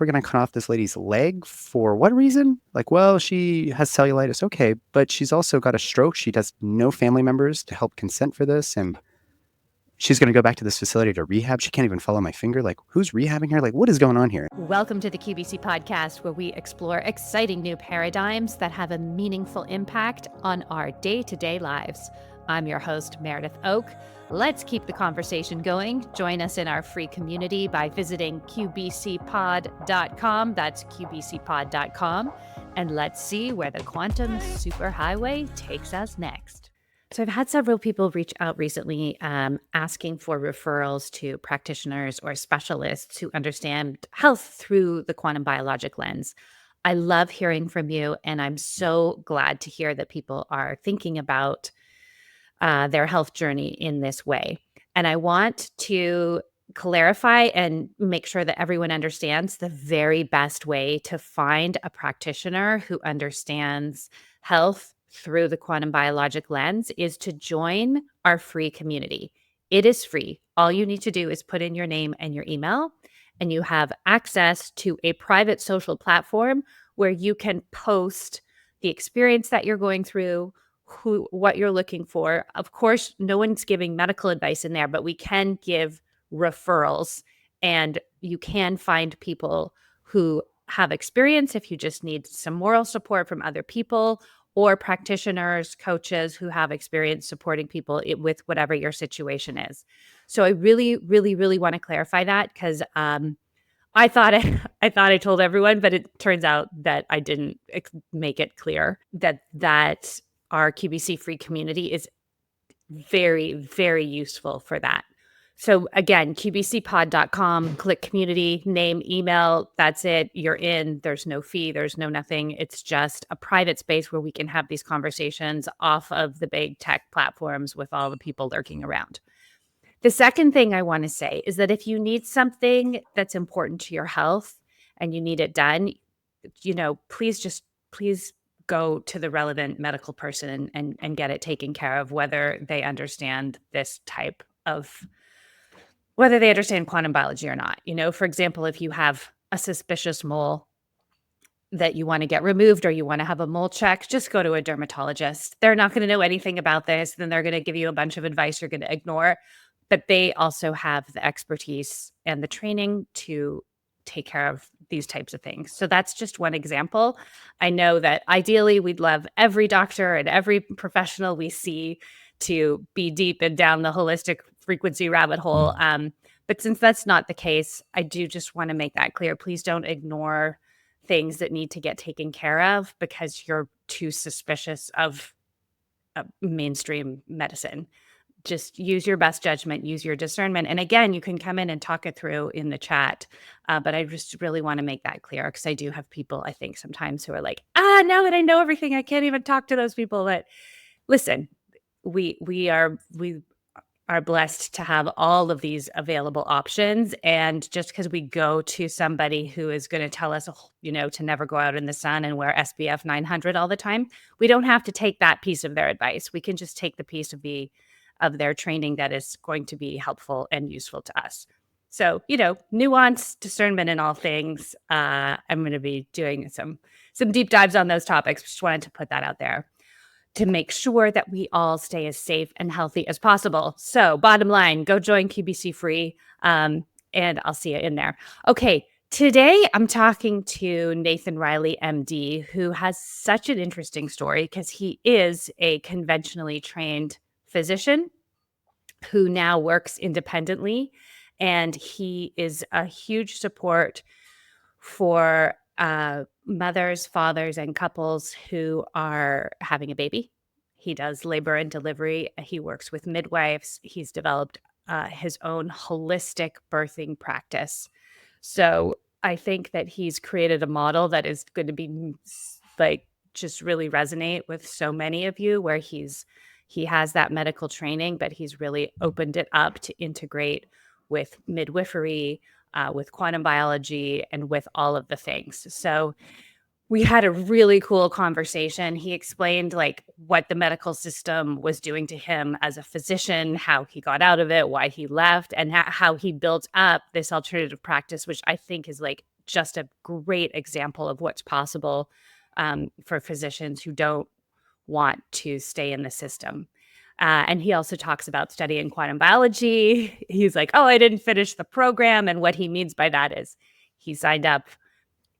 we're going to cut off this lady's leg for what reason? Like, well, she has cellulitis. Okay. But she's also got a stroke. She has no family members to help consent for this. And she's going to go back to this facility to rehab. She can't even follow my finger. Like, who's rehabbing her? Like, what is going on here? Welcome to the QBC podcast, where we explore exciting new paradigms that have a meaningful impact on our day-to-day lives. I'm your host, Meredith Oak. Let's keep the conversation going. Join us in our free community by visiting qbcpod.com. That's qbcpod.com. And let's see where the quantum superhighway takes us next. So I've had several people reach out recently asking for referrals to practitioners or specialists who understand health through the quantum biologic lens. I love hearing from you, and I'm so glad to hear that people are thinking about their health journey in this way. And I want to clarify and make sure that everyone understands the very best way to find a practitioner who understands health through the quantum biologic lens is to join our free community. It is free. All you need to do is put in your name and your email, and you have access to a private social platform where you can post the experience that you're going through, what you're looking for. Of course, no one's giving medical advice in there, but we can give referrals, and you can find people who have experience if you just need some moral support from other people, or practitioners, coaches who have experience supporting people with whatever your situation is. So I really, really, really want to clarify that, because I thought I told everyone, but it turns out that I didn't make it clear that our QBC free community is very, very useful for that. So again, qbcpod.com, click community, name, email, that's it. You're in. There's no fee. There's no nothing. It's just a private space where we can have these conversations off of the big tech platforms with all the people lurking around. The second thing I want to say is that if you need something that's important to your health and you need it done, please go to the relevant medical person and get it taken care of, whether they understand whether they understand quantum biology or not. For example, if you have a suspicious mole that you want to get removed, or you want to have a mole check, just go to a dermatologist. They're not going to know anything about this. Then they're going to give you a bunch of advice you're going to ignore. But they also have the expertise and the training to take care of these types of things. So that's just one example. I know that ideally we'd love every doctor and every professional we see to be deep and down the holistic frequency rabbit hole. But since that's not the case, I do just want to make that clear. Please don't ignore things that need to get taken care of because you're too suspicious of mainstream medicine. Just use your best judgment, use your discernment. And again, you can come in and talk it through in the chat. But I just really want to make that clear, because I do have people, I think, sometimes who are like, now that I know everything, I can't even talk to those people. But listen, we are blessed to have all of these available options. And just because we go to somebody who is going to tell us, to never go out in the sun and wear SPF 900 all the time, we don't have to take that piece of their advice. We can just take the piece of their training that is going to be helpful and useful to us. So, nuance, discernment in all things. I'm going to be doing some deep dives on those topics. Just wanted to put that out there to make sure that we all stay as safe and healthy as possible. So bottom line, go join QBC Free, and I'll see you in there. Okay, today I'm talking to Nathan Riley, MD, who has such an interesting story because he is a conventionally trained physician who now works independently, and he is a huge support for mothers, fathers, and couples who are having a baby. He does labor and delivery. He works with midwives. He's developed his own holistic birthing practice. So I think that he's created a model that is going to be just really resonate with so many of you, where he has that medical training, but he's really opened it up to integrate with midwifery, with quantum biology, and with all of the things. So we had a really cool conversation. He explained what the medical system was doing to him as a physician, how he got out of it, why he left, and how he built up this alternative practice, which I think is just a great example of what's possible for physicians who don't want to stay in the system. And he also talks about studying quantum biology. He's like, oh, I didn't finish the program. And what he means by that is he signed up,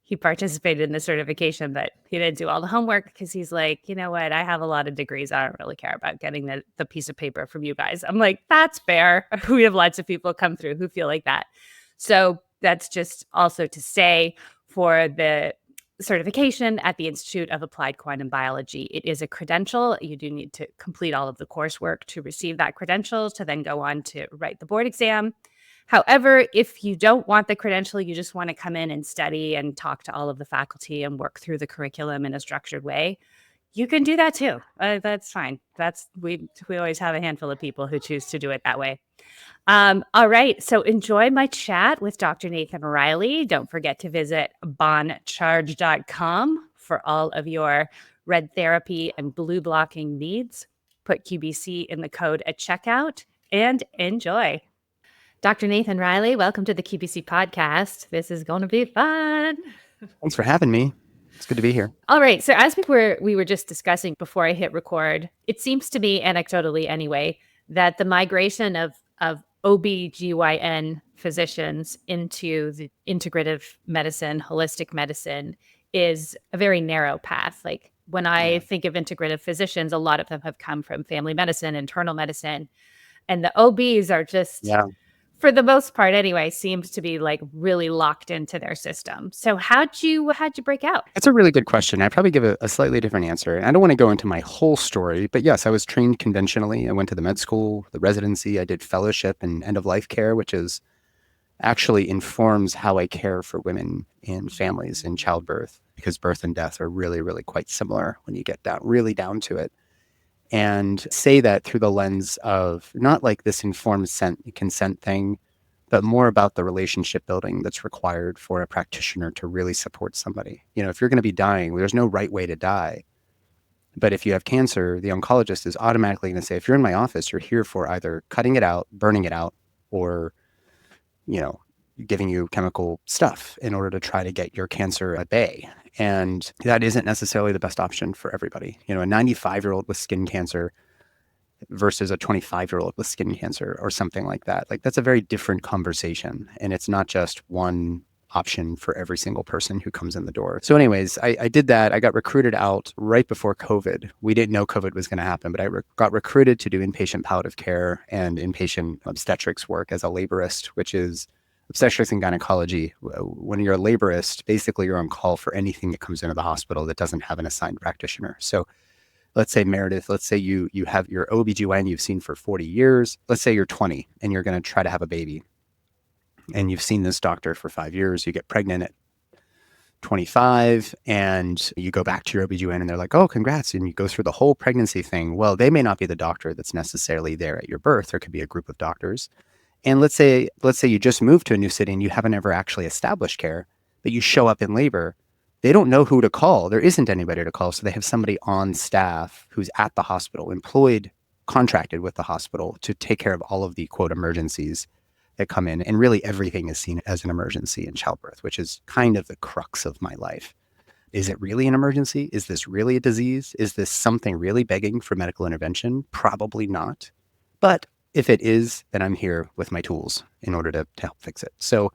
he participated in the certification, but he didn't do all the homework because he's like, you know what? I have a lot of degrees. I don't really care about getting the piece of paper from you guys. I'm like, that's fair. We have lots of people come through who feel like that. So that's just also to say for the certification at the Institute of Applied Quantum Biology, it is a credential. You do need to complete all of the coursework to receive that credential to then go on to write the board exam. However, if you don't want the credential, you just want to come in and study and talk to all of the faculty and work through the curriculum in a structured way, you can do that too. That's fine. We always have a handful of people who choose to do it that way. All right. So enjoy my chat with Dr. Nathan Riley. Don't forget to visit boncharge.com for all of your red therapy and blue blocking needs. Put QBC in the code at checkout and enjoy. Dr. Nathan Riley, welcome to the QBC podcast. This is going to be fun. Thanks for having me. It's good to be here. All right. So as we were just discussing before I hit record, it seems to me, anecdotally anyway, that the migration of OB-GYN physicians into the integrative medicine, holistic medicine is a very narrow path. Like when I think of integrative physicians, a lot of them have come from family medicine, internal medicine, and the OBs are just, for the most part anyway, seems to be like really locked into their system. So how'd you break out? It's a really good question. I'd probably give a slightly different answer. I don't want to go into my whole story, but yes, I was trained conventionally. I went to the med school, the residency. I did fellowship in end-of-life care, which is actually informs how I care for women and families in childbirth, because birth and death are really, really quite similar when you get really down to it. And say that through the lens of not like this informed consent thing, but more about the relationship building that's required for a practitioner to really support somebody. You know, if you're going to be dying, there's no right way to die. But if you have cancer, the oncologist is automatically going to say, if you're in my office, you're here for either cutting it out, burning it out, or, you know, giving you chemical stuff in order to try to get your cancer at bay. And that isn't necessarily the best option for everybody. You know, a 95-year-old with skin cancer versus a 25-year-old with skin cancer or something like that. Like that's a very different conversation. And it's not just one option for every single person who comes in the door. So anyways, I did that. I got recruited out right before COVID. We didn't know COVID was going to happen, but I got recruited to do inpatient palliative care and inpatient obstetrics work as a laborist, which is obstetrics and gynecology. When you're a laborist, basically you're on call for anything that comes into the hospital that doesn't have an assigned practitioner. So let's say, Meredith, let's say you have your OB-GYN you've seen for 40 years. Let's say you're 20 and you're going to try to have a baby. And you've seen this doctor for 5 years. You get pregnant at 25 and you go back to your OB-GYN and they're like, oh, congrats. And you go through the whole pregnancy thing. Well, they may not be the doctor that's necessarily there at your birth. There could be a group of doctors. And let's say you just moved to a new city and you haven't ever actually established care, but you show up in labor. They don't know who to call. There isn't anybody to call. So they have somebody on staff who's at the hospital, employed, contracted with the hospital to take care of all of the quote emergencies that come in. And really everything is seen as an emergency in childbirth, which is kind of the crux of my life. Is it really an emergency? Is this really a disease? Is this something really begging for medical intervention? Probably not. But if it is, then I'm here with my tools in order to help fix it. So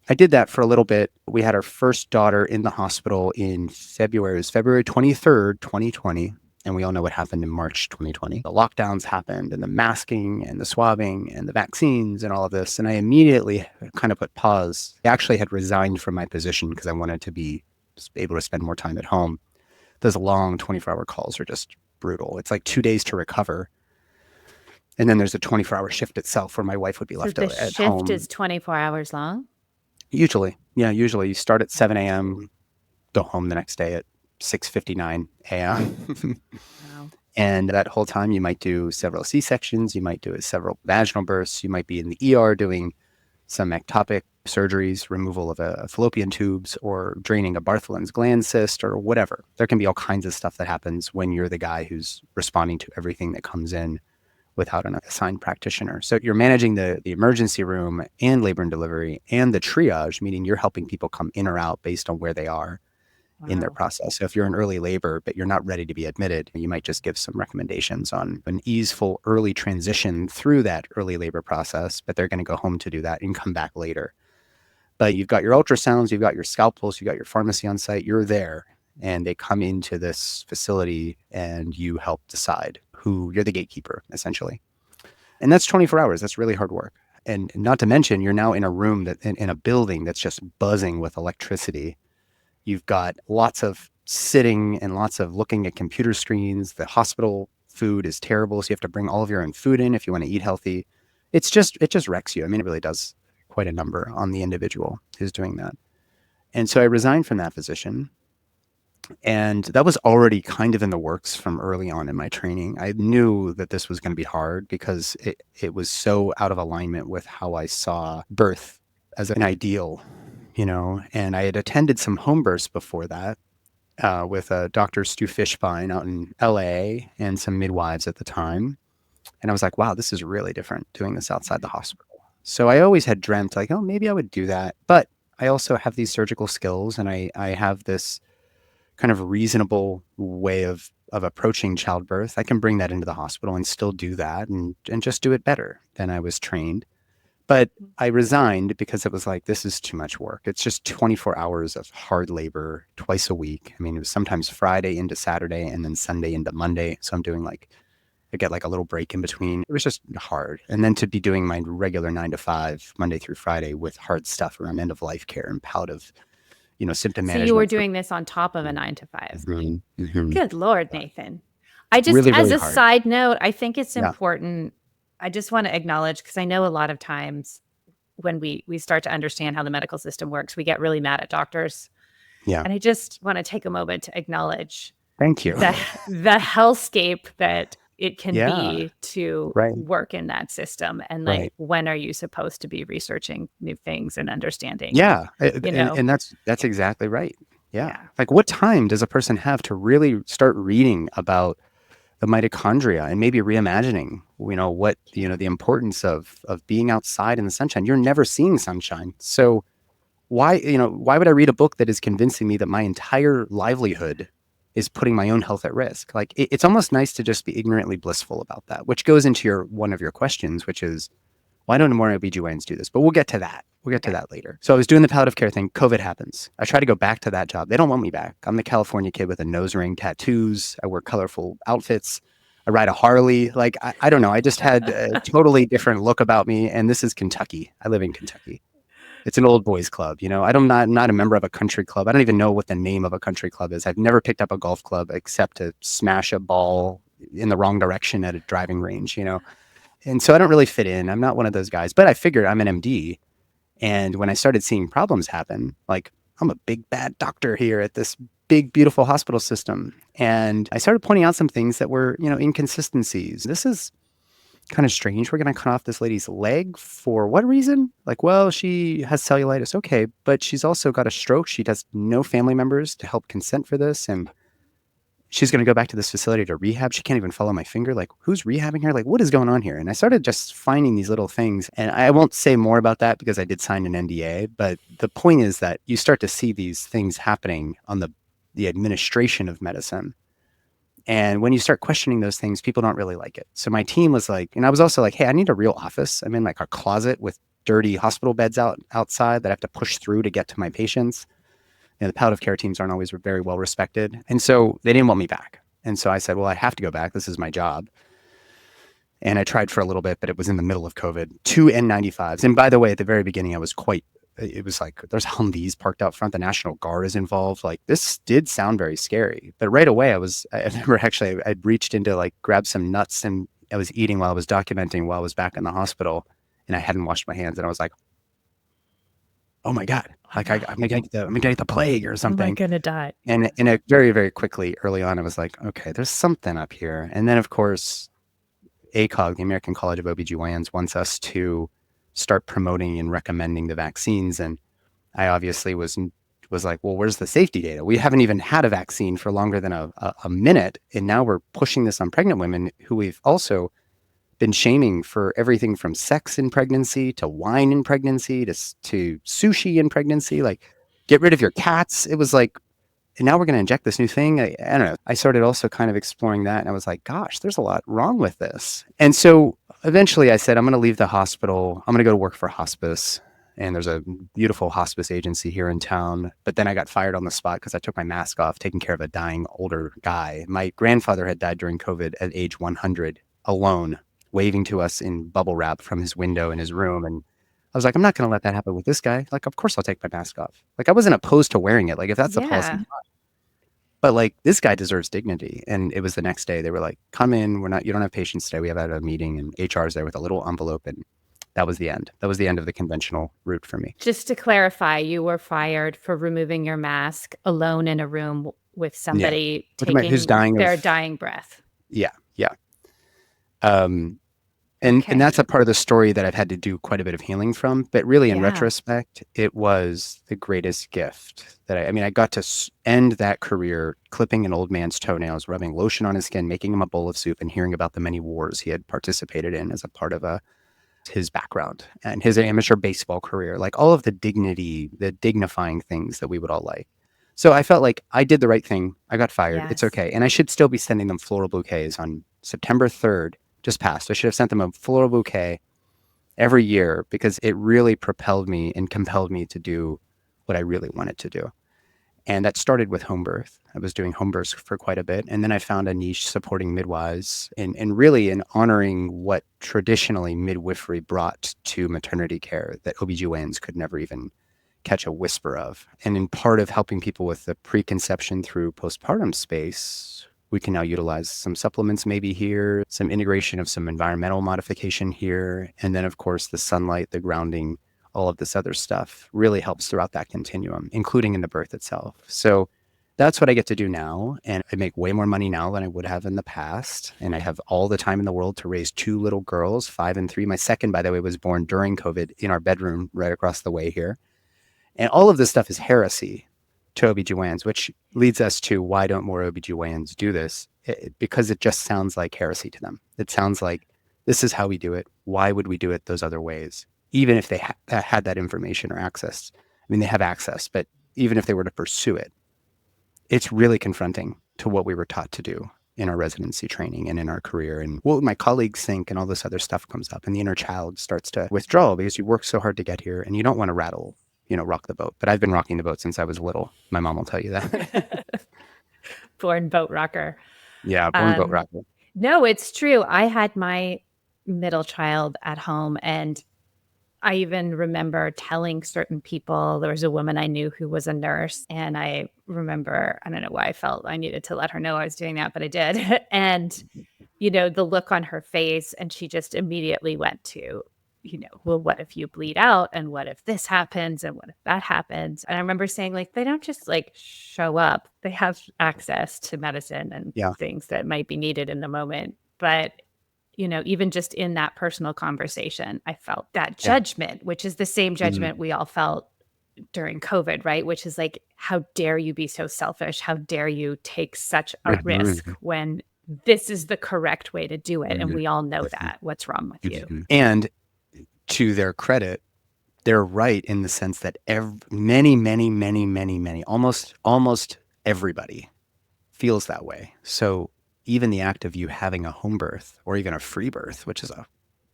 I did that for a little bit. We had our first daughter in the hospital in February. It was February 23rd, 2020. And we all know what happened in March 2020. The lockdowns happened and the masking and the swabbing and the vaccines and all of this. And I immediately kind of put pause. I actually had resigned from my position because I wanted to be able to spend more time at home. Those long 24-hour calls are just brutal. It's like 2 days to recover. And then there's a 24-hour shift itself where my wife would be left at home. The shift is 24 hours long? Usually. Yeah, usually. You start at 7 a.m., go home the next day at 6:59 a.m. Wow. And that whole time you might do several C-sections, you might do several vaginal births, you might be in the ER doing some ectopic surgeries, removal of fallopian tubes, or draining a Bartholin's gland cyst, or whatever. There can be all kinds of stuff that happens when you're the guy who's responding to everything that comes in without an assigned practitioner. So you're managing the emergency room and labor and delivery and the triage, meaning you're helping people come in or out based on where they are in their Wow. process. So if you're in early labor, but you're not ready to be admitted, you might just give some recommendations on an easeful early transition through that early labor process, but they're going to go home to do that and come back later. But you've got your ultrasounds, you've got your scalpels, you've got your pharmacy on site, you're there, and they come into this facility and you help decide who you're the gatekeeper, essentially. And that's 24 hours. That's really hard work. And not to mention, you're now in a room that in a building that's just buzzing with electricity. You've got lots of sitting and lots of looking at computer screens. The hospital food is terrible, so you have to bring all of your own food in if you want to eat healthy. It just wrecks you. I mean, it really does quite a number on the individual who's doing that. And so I resigned from that position. And that was already kind of in the works from early on in my training. I knew that this was going to be hard because it was so out of alignment with how I saw birth as an ideal, and I had attended some home births before that with Dr. Stu Fishbein out in LA and some midwives at the time. And I was like, wow, this is really different doing this outside the hospital. So I always had dreamt like, oh, maybe I would do that. But I also have these surgical skills and I have this kind of reasonable way of approaching childbirth. I can bring that into the hospital and still do that and just do it better than I was trained. But I resigned because it was like, this is too much work. It's just 24 hours of hard labor twice a week. I mean, it was sometimes Friday into Saturday and then Sunday into Monday. So I'm doing I get like a little break in between. It was just hard. And then to be doing my regular 9 to 5, Monday through Friday with hard stuff around end of life care and palliative, symptom So you were management. doing this on top of a 9 to 5. Mm-hmm. Good Lord, Nathan. I just, Really, as really a hard. side note, I think it's Yeah. important. I just want to acknowledge, because I know a lot of times when we start to understand how the medical system works, we get really mad at doctors. Yeah. And I just want to take a moment to acknowledge Thank you. the hellscape that it can Yeah. be to Right. work in that system. And Right. when are you supposed to be researching new things and understanding? Yeah. know? And that's exactly right. Yeah. Yeah. Like what time does a person have to really start reading about the mitochondria and maybe reimagining, what, the importance of being outside in the sunshine? You're never seeing sunshine. So why would I read a book that is convincing me that my entire livelihood is putting my own health at risk? Like it's almost nice to just be ignorantly blissful about that, which goes into one of your questions, which is why don't more OB-GYNs do this? But we'll get to that. We'll get to that later. So I was doing the palliative care thing. COVID happens. I try to go back to that job. They don't want me back. I'm the California kid with a nose ring, tattoos. I wear colorful outfits. I ride a Harley. Like, I don't know. I just had a totally different look about me. And this is Kentucky. I live in Kentucky. It's an old boys club. I'm not a member of a country club. I don't even know what the name of a country club is. I've never picked up a golf club except to smash a ball in the wrong direction at a driving range, And so I don't really fit in. I'm not one of those guys, but I figured I'm an MD. And when I started seeing problems happen, like I'm a big bad doctor here at this big, beautiful hospital system. And I started pointing out some things that were, inconsistencies. This is kind of strange. We're going to cut off this lady's leg for what reason? Like, well, she has cellulitis. Okay. But she's also got a stroke. She has no family members to help consent for this. And she's going to go back to this facility to rehab. She can't even follow my finger. Like, who's rehabbing her? Like, what is going on here? And I started just finding these little things. And I won't say more about that because I did sign an NDA. But the point is that you start to see these things happening on the administration of medicine. And when you start questioning those things, people don't really like it. So my team was like, and I was also like, hey, I need a real office. I'm in like a closet with dirty hospital beds outside that I have to push through to get to my patients. The palliative care teams aren't always very well respected. And so they didn't want me back. And so I said, well, I have to go back. This is my job. And I tried for a little bit, but it was in the middle of COVID. 2 N95s. And by the way, at the very beginning, it was like, there's Humvees parked out front. The National Guard is involved. Like this did sound very scary. But right away, I remember actually, I'd reached into like grab some nuts and I was eating while I was documenting while I was back in the hospital and I hadn't washed my hands. And I was like, oh my God, like I'm gonna get the plague or something. I'm gonna die. And it very, very quickly early on, I was like, okay, there's something up here. And then of course, ACOG, the American College of OB-GYNs, wants us to start promoting and recommending the vaccines. And I obviously was like, well, where's the safety data? We haven't even had a vaccine for longer than a minute. And now we're pushing this on pregnant women who we've also been shaming for everything from sex in pregnancy to wine in pregnancy to sushi in pregnancy. Like, get rid of your cats. It was like, and now we're going to inject this new thing. I don't know. I started also kind of exploring that, and I was like, gosh, there's a lot wrong with this. And so eventually I said, I'm going to leave the hospital. I'm going to go to work for hospice. And there's a beautiful hospice agency here in town. But then I got fired on the spot because I took my mask off, taking care of a dying older guy. My grandfather had died during COVID at age 100, alone, waving to us in bubble wrap from his window in his room. And I was like, I'm not going to let that happen with this guy. Like, of course I'll take my mask off. Like, I wasn't opposed to wearing it. Like, if that's the policy, Yeah. but like, this guy deserves dignity. And it was the next day. They were like, come in. You don't have patients today. We have had a meeting, and HR's there with a little envelope. And that was the end. That was the end of the conventional route for me. Just to clarify, you were fired for removing your mask alone in a room with somebody taking Who's dying their of, dying breath. yeah. And Okay. that's a part of the story that I've had to do quite a bit of healing from. But really, in Yeah. retrospect, it was the greatest gift that I got to end that career clipping an old man's toenails, rubbing lotion on his skin, making him a bowl of soup, and hearing about the many wars he had participated in as a part of his background and his amateur baseball career, like all of the dignity, the dignifying things that we would all like. So I felt like I did the right thing. I got fired. It's Yes. okay. And I should still be sending them floral bouquets on September 3rd, just passed. I should have sent them a floral bouquet every year because it really propelled me and compelled me to do what I really wanted to do. And that started with home birth. I was doing home births for quite a bit. And then I found a niche supporting midwives and really in honoring what traditionally midwifery brought to maternity care that OB-GYNs could never even catch a whisper of. And in part of helping people with the preconception through postpartum space, we can now utilize some supplements maybe here, some integration of some environmental modification here. And then, of course, the sunlight, the grounding, all of this other stuff really helps throughout that continuum, including in the birth itself. So that's what I get to do now. And I make way more money now than I would have in the past. And I have all the time in the world to raise two little girls, 5 and 3. My second, by the way, was born during COVID in our bedroom right across the way here. And all of this stuff is heresy to OB-GYNs, which leads us to why don't more OB-GYNs do this? Because it just sounds like heresy to them. It sounds like this is how we do it. Why would we do it those other ways? Even if they had that information or access. I mean, they have access, but even if they were to pursue it, it's really confronting to what we were taught to do in our residency training and in our career. And what my colleagues think and all this other stuff comes up, and the inner child starts to withdraw because you work so hard to get here and you don't want to rock the boat. But I've been rocking the boat since I was little. My mom will tell you that. Born boat rocker. Yeah, born boat rocker. No, it's true. I had my middle child at home, and I even remember telling certain people. There was a woman I knew who was a nurse, and I remember, I don't know why I felt I needed to let her know I was doing that, but I did. And, the look on her face, and she just immediately went to, well, what if you bleed out? And what if this happens? And what if that happens? And I remember saying, like, they don't just show up. They have access to medicine and things that might be needed in the moment. But even just in that personal conversation, I felt that judgment, which is the same judgment we all felt during COVID, right? Which is like, how dare you be so selfish? How dare you take such a risk when this is the correct way to do it? And we all know that. What's wrong with you? And to their credit, they're right in the sense that many, almost everybody feels that way. So even the act of you having a home birth or even a free birth, which is a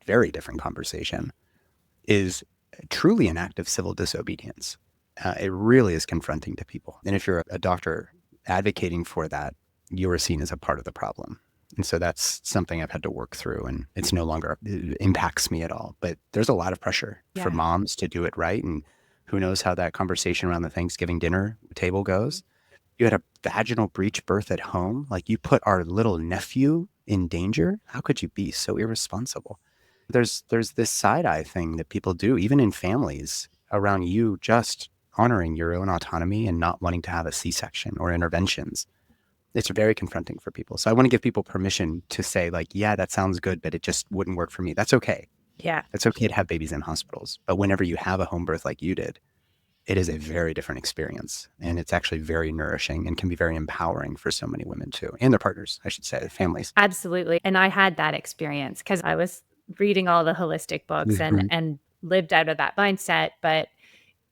very different conversation, is truly an act of civil disobedience. It really is confronting to people. And if you're a doctor advocating for that, you are seen as a part of the problem. And so that's something I've had to work through, and it impacts me at all. But there's a lot of pressure for moms to do it right. And who knows how that conversation around the Thanksgiving dinner table goes. You had a vaginal breech birth at home. Like, you put our little nephew in danger. How could you be so irresponsible? There's this side eye thing that people do, even in families, around you just honoring your own autonomy and not wanting to have a C-section or interventions. It's very confronting for people. So I want to give people permission to say, like, yeah, that sounds good, but it just wouldn't work for me. That's okay. Yeah. It's okay to have babies in hospitals. But whenever you have a home birth like you did, it is a very different experience. And it's actually very nourishing and can be very empowering for so many women too, and their partners, I should say, their families. Absolutely. And I had that experience because I was reading all the holistic books and Mhm. and lived out of that mindset. But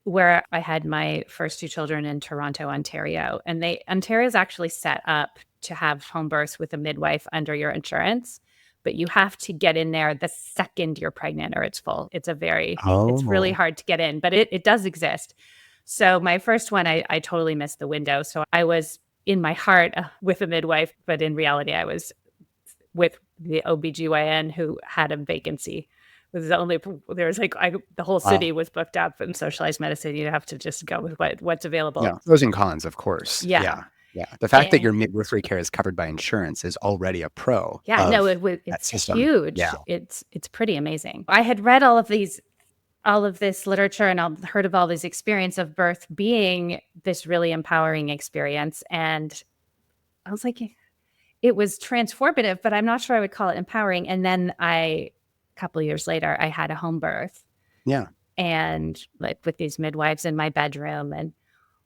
where I had my first 2 children in Toronto, Ontario, and Ontario's actually set up to have home births with a midwife under your insurance, but you have to get in there the second you're pregnant or it's full. It's really Oh, hard to get in, but it does exist. So my first one, I totally missed the window. So I was in my heart with a midwife, but in reality, I was with the OB-GYN who had a vacancy. It was the only there was like the whole wow. city was booked up in socialized medicine. You have to just go with what's available. Yeah, pros and cons, of course. Yeah. Yeah, yeah. The fact that And your midwifery care is covered by insurance is already a pro yeah, no, of that it's system. Yeah. huge. It's pretty amazing. I had read all of this literature and I heard of all this experience of birth being this really empowering experience. And I was like, it was transformative, but I'm not sure I would call it empowering. And then a couple of years later, I had a home birth Yeah. and like with these midwives in my bedroom, and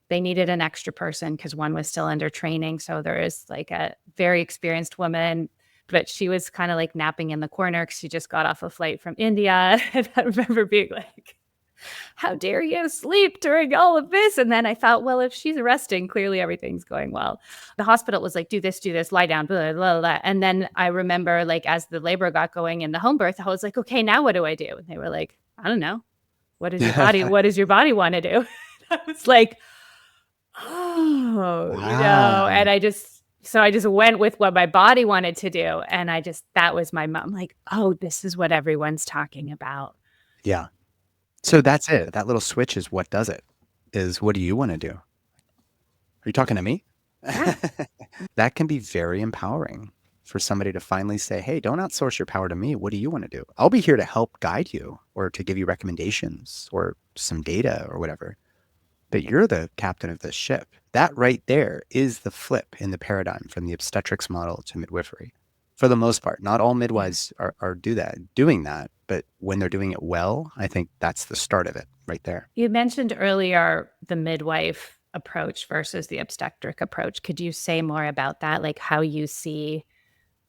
they needed an extra person because one was still under training. So there is like a very experienced woman, but she was kind of like napping in the corner because she just got off a flight from India. And I remember being like, how dare you sleep during all of this? And then I thought, well, if she's resting, clearly everything's going well. The hospital was like, do this, lie down, blah, blah, blah. And then I remember like as the labor got going in the home birth, I was like, okay, now what do I do? And they were like, I don't know. What does your body want to do? I was like, oh, Wow. and I just went with what my body wanted to do. And that was my mom, like, oh, this is what everyone's talking about. Yeah. So that's it. That little switch is what does it, is what do you wanna do? Are you talking to me? Yeah. That can be very empowering for somebody to finally say, "Hey, don't outsource your power to me. What do you wanna do? I'll be here to help guide you or to give you recommendations or some data or whatever, but you're the captain of this ship." That right there is the flip in the paradigm from the obstetrics model to midwifery. For the most part, not all Yeah. midwives are doing that, but when they're doing it well, I think that's the start of it right there. You mentioned earlier the midwife approach versus the obstetric approach. Could you say more about that? Like how you see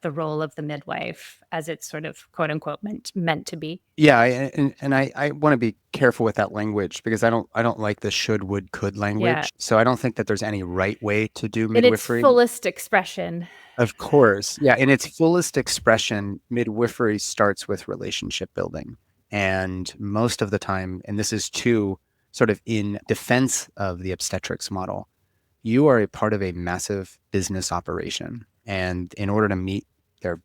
the role of the midwife as it's sort of quote unquote meant to be? Yeah, I want to be careful with that language because I don't like the should, would, could Yeah. language. So I don't think that there's any right way to do In its midwifery. fullest expression. Of course. Yeah, in its fullest expression, midwifery starts with relationship building. And most of the time, and this is too sort of in defense of the obstetrics model, you are a part of a massive business operation. And in order to meet their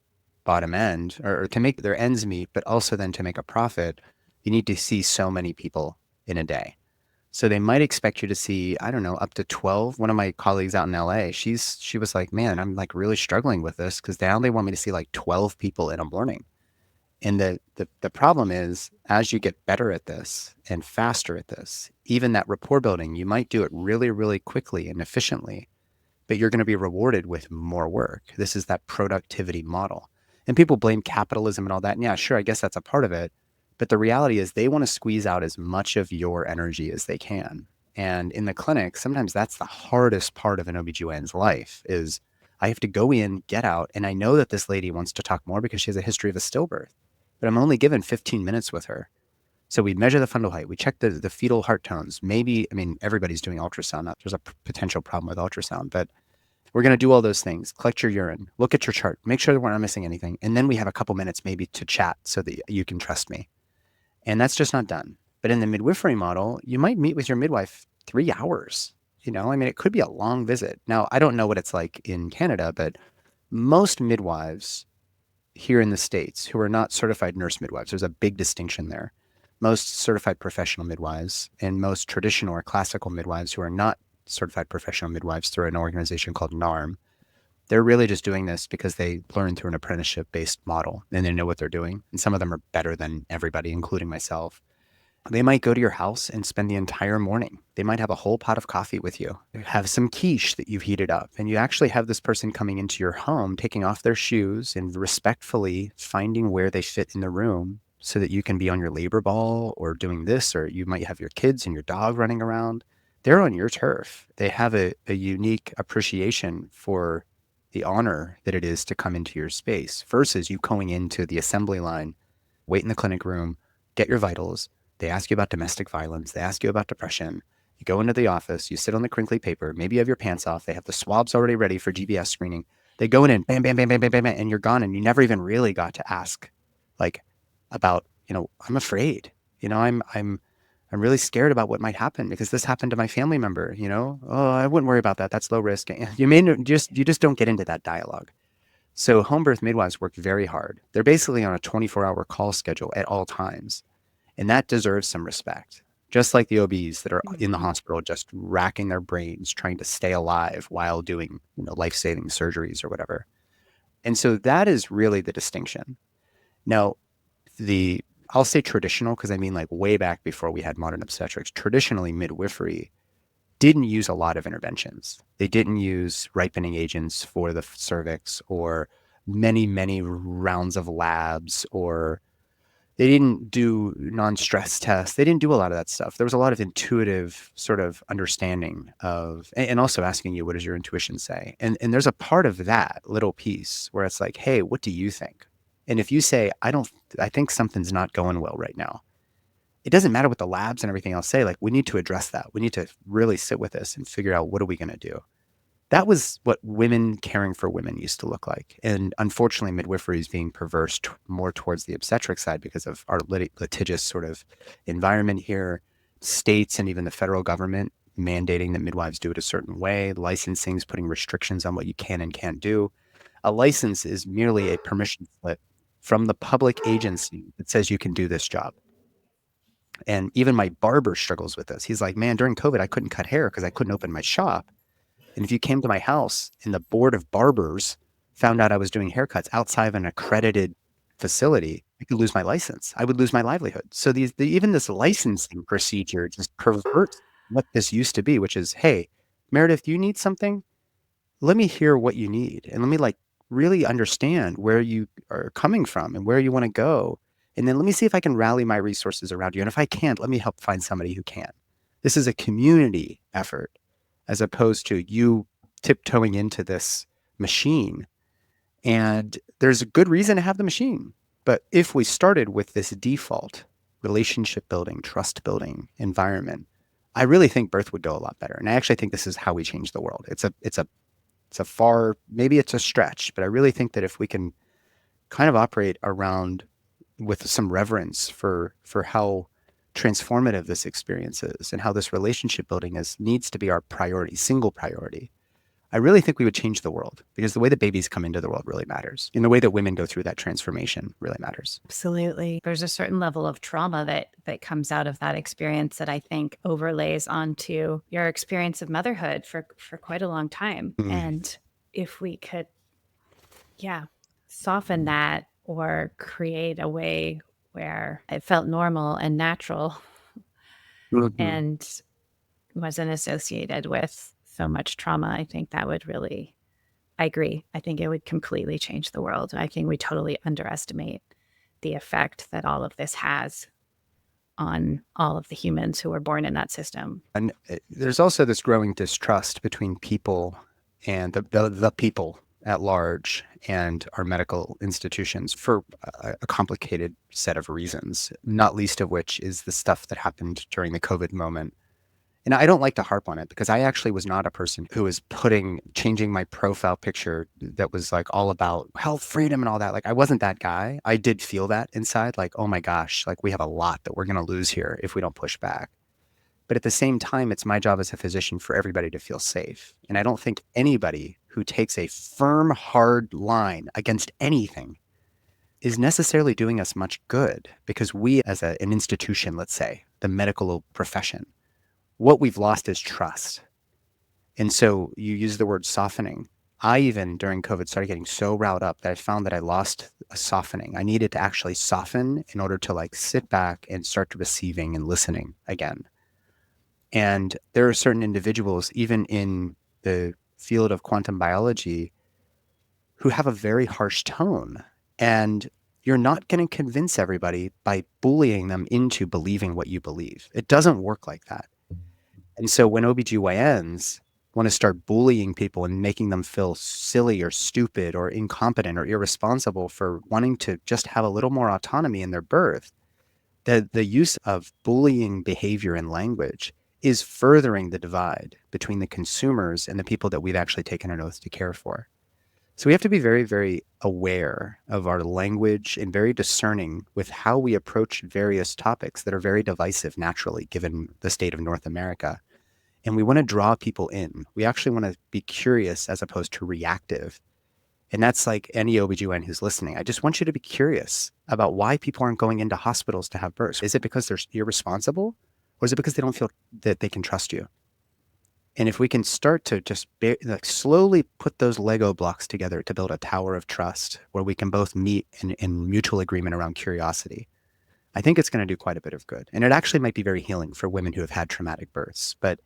bottom end or to make their ends meet, but also then to make a profit, you need to see so many people in a day. So they might expect you to see, I don't know, up to 12. One of my colleagues out in LA, she was like, man, I'm like really struggling with this because they only want me to see like 12 people in a morning. And the problem is, as you get better at this and faster at this, even that rapport building, you might do it really, really quickly and efficiently, but you're going to be rewarded with more work. This is that productivity model. And people blame capitalism and all that. And yeah, sure, I guess that's a part of it. But the reality is they want to squeeze out as much of your energy as they can. And in the clinic, sometimes that's the hardest part of an OB/GYN's life is I have to go in, get out, and I know that this lady wants to talk more because she has a history of a stillbirth, but I'm only given 15 minutes with her. So we measure the fundal height, we check the fetal heart tones. Maybe, I mean, everybody's doing ultrasound. There's a potential problem with ultrasound, but we're going to do all those things, collect your urine, look at your chart, make sure that we're not missing anything. And then we have a couple minutes maybe to chat so that you can trust me. And that's just not done. But in the midwifery model, you might meet with your midwife 3 hours. I mean, it could be a long visit. Now, I don't know what it's like in Canada, but most midwives here in the States who are not certified nurse midwives, there's a big distinction there. Most certified professional midwives and most traditional or classical midwives who are not certified professional midwives through an organization called NARM, they're really just doing this because they learned through an apprenticeship based model and they know what they're doing. And some of them are better than everybody, including myself. They might go to your house and spend the entire morning. They might have a whole pot of coffee with you, have some quiche that you've heated up, and you actually have this person coming into your home, taking off their shoes and respectfully finding where they fit in the room so that you can be on your labor ball or doing this, or you might have your kids and your dog running around. They're on your turf. They have a unique appreciation for the honor that it is to come into your space versus you going into the assembly line, wait in the clinic room, get your vitals. They ask you about domestic violence. They ask you about depression. You go into the office, you sit on the crinkly paper, maybe you have your pants off. They have the swabs already ready for GBS screening. They go in and bam, bam, bam, bam, bam, bam, bam, and you're gone. And you never even really got to ask like about, I'm afraid, I'm really scared about what might happen because this happened to my family member, oh, I wouldn't worry about that. That's low risk. You just don't get into that dialogue. So home birth midwives work very hard. They're basically on a 24-hour call schedule at all times. And that deserves some respect. Just like the OBs that are in the Mhm. hospital, just racking their brains, trying to stay alive while doing, life-saving surgeries or whatever. And so that is really the distinction. Now, I'll say traditional because I mean like way back before we had modern obstetrics, traditionally midwifery didn't use a lot of interventions. They didn't use ripening agents for the cervix or many, many rounds of labs, or they didn't do non-stress tests. They didn't do a lot of that stuff. There was a lot of intuitive sort of understanding of, and also asking you, what does your intuition say? And there's a part of that little piece where it's like, hey, what do you think? And if you say, I think something's not going well right now, it doesn't matter what the labs and everything else say. Like, we need to address that. We need to really sit with this and figure out, what are we going to do? That was what women caring for women used to look like. And unfortunately, midwifery is being perverse more towards the obstetric side because of our litigious sort of environment here, states and even the federal government mandating that midwives do it a certain way, licensing is putting restrictions on what you can and can't do. A license is merely a permission slip from the public agency that says you can do this job. And even my barber struggles with this. He's like, man, during COVID, I couldn't cut hair because I couldn't open my shop. And if you came to my house and the board of barbers found out I was doing haircuts outside of an accredited facility, I could lose my license. I would lose my livelihood. So even this licensing procedure just perverts what this used to be, which is, hey, Meredith, you need something? Let me hear what you need. And let me like really understand where you are coming from and where you want to go. And then let me see if I can rally my resources around you. And if I can't, let me help find somebody who can. This is a community effort as opposed to you tiptoeing into this machine. And there's a good reason to have the machine. But if we started with this default relationship building, trust building environment, I really think birth would go a lot better. And I actually think this is how we change the world. Maybe it's a stretch, but I really think that if we can kind of operate around with some reverence for how transformative this experience is and how this relationship building needs to be our priority, single priority, I really think we would change the world because the way that babies come into the world really matters. And the way that women go through that transformation really matters. Absolutely. There's a certain level of trauma that comes out of that experience that I think overlays onto your experience of motherhood for quite a long time. And if we could, soften that or create a way where it felt normal and natural Mhm. and wasn't associated with so much trauma, I think that would really, I agree. I think it would completely change the world. I think we totally underestimate the effect that all of this has on all of the humans who were born in that system. And there's also this growing distrust between people and the people at large and our medical institutions for a complicated set of reasons, not least of which is the stuff that happened during the COVID moment. And I don't like to harp on it because I actually was not a person who was changing my profile picture that was like all about health, freedom, and all that. Like, I wasn't that guy. I did feel that inside, like, oh my gosh, like we have a lot that we're going to lose here if we don't push back. But at the same time, it's my job as a physician for everybody to feel safe. And I don't think anybody who takes a firm, hard line against anything is necessarily doing us much good because we, as an institution, let's say, the medical profession, what we've lost is trust. And so you use the word softening. I even during COVID started getting so riled up that I found that I lost a softening. I needed to actually soften in order to like sit back and start receiving and listening again. And there are certain individuals, even in the field of quantum biology, who have a very harsh tone. And You're not going to convince everybody by bullying them into believing what you believe. It doesn't work like that. And so when OB-GYNs want to start bullying people and making them feel silly or stupid or incompetent or irresponsible for wanting to just have a little more autonomy in their birth, the use of bullying behavior and language is furthering the divide between the consumers and the people that we've actually taken an oath to care for. So we have to be very, very aware of our language and very discerning with how we approach various topics that are very divisive naturally, given the state of North America. And we want to draw people in. We actually want to be curious as opposed to reactive. And that's like any OB-GYN who's listening. I just want you to be curious about why people aren't going into hospitals to have births. Is it because they're irresponsible, or is it because they don't feel that they can trust you? And if we can start to just slowly put those Lego blocks together to build a tower of trust where we can both meet in mutual agreement around curiosity, I think it's going to do quite a bit of good. And it actually might be very healing for women who have had traumatic births. But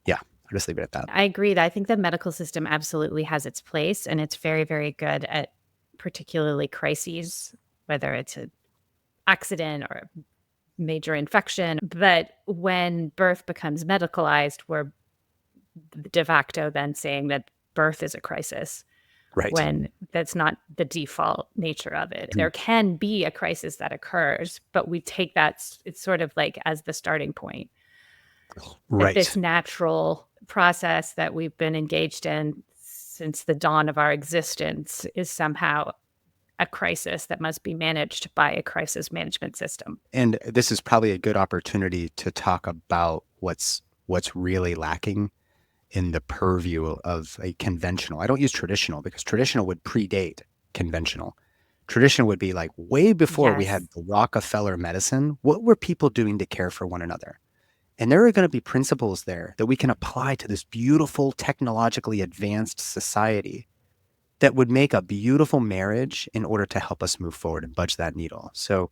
yeah, I'll just leave it at that. I agree. I think the medical system absolutely has its place, and it's very, very good at particularly crises, whether it's an accident or a major infection. But when birth becomes medicalized, we're de facto then saying that birth is a crisis, Right. when that's not the default nature of it. There can be a crisis that occurs, but we take that, it's sort of like as the starting point. Right. This natural process that we've been engaged in since the dawn of our existence is somehow a crisis that must be managed by a crisis management system. And this is probably a good opportunity to talk about what's really lacking in the purview of a conventional. I don't use traditional because traditional would predate conventional. Traditional would be like way before we had the Rockefeller medicine. What were people doing to care for one another? And there are going to be principles there that we can apply to this beautiful, technologically advanced society that would make a beautiful marriage in order to help us move forward and budge that needle. So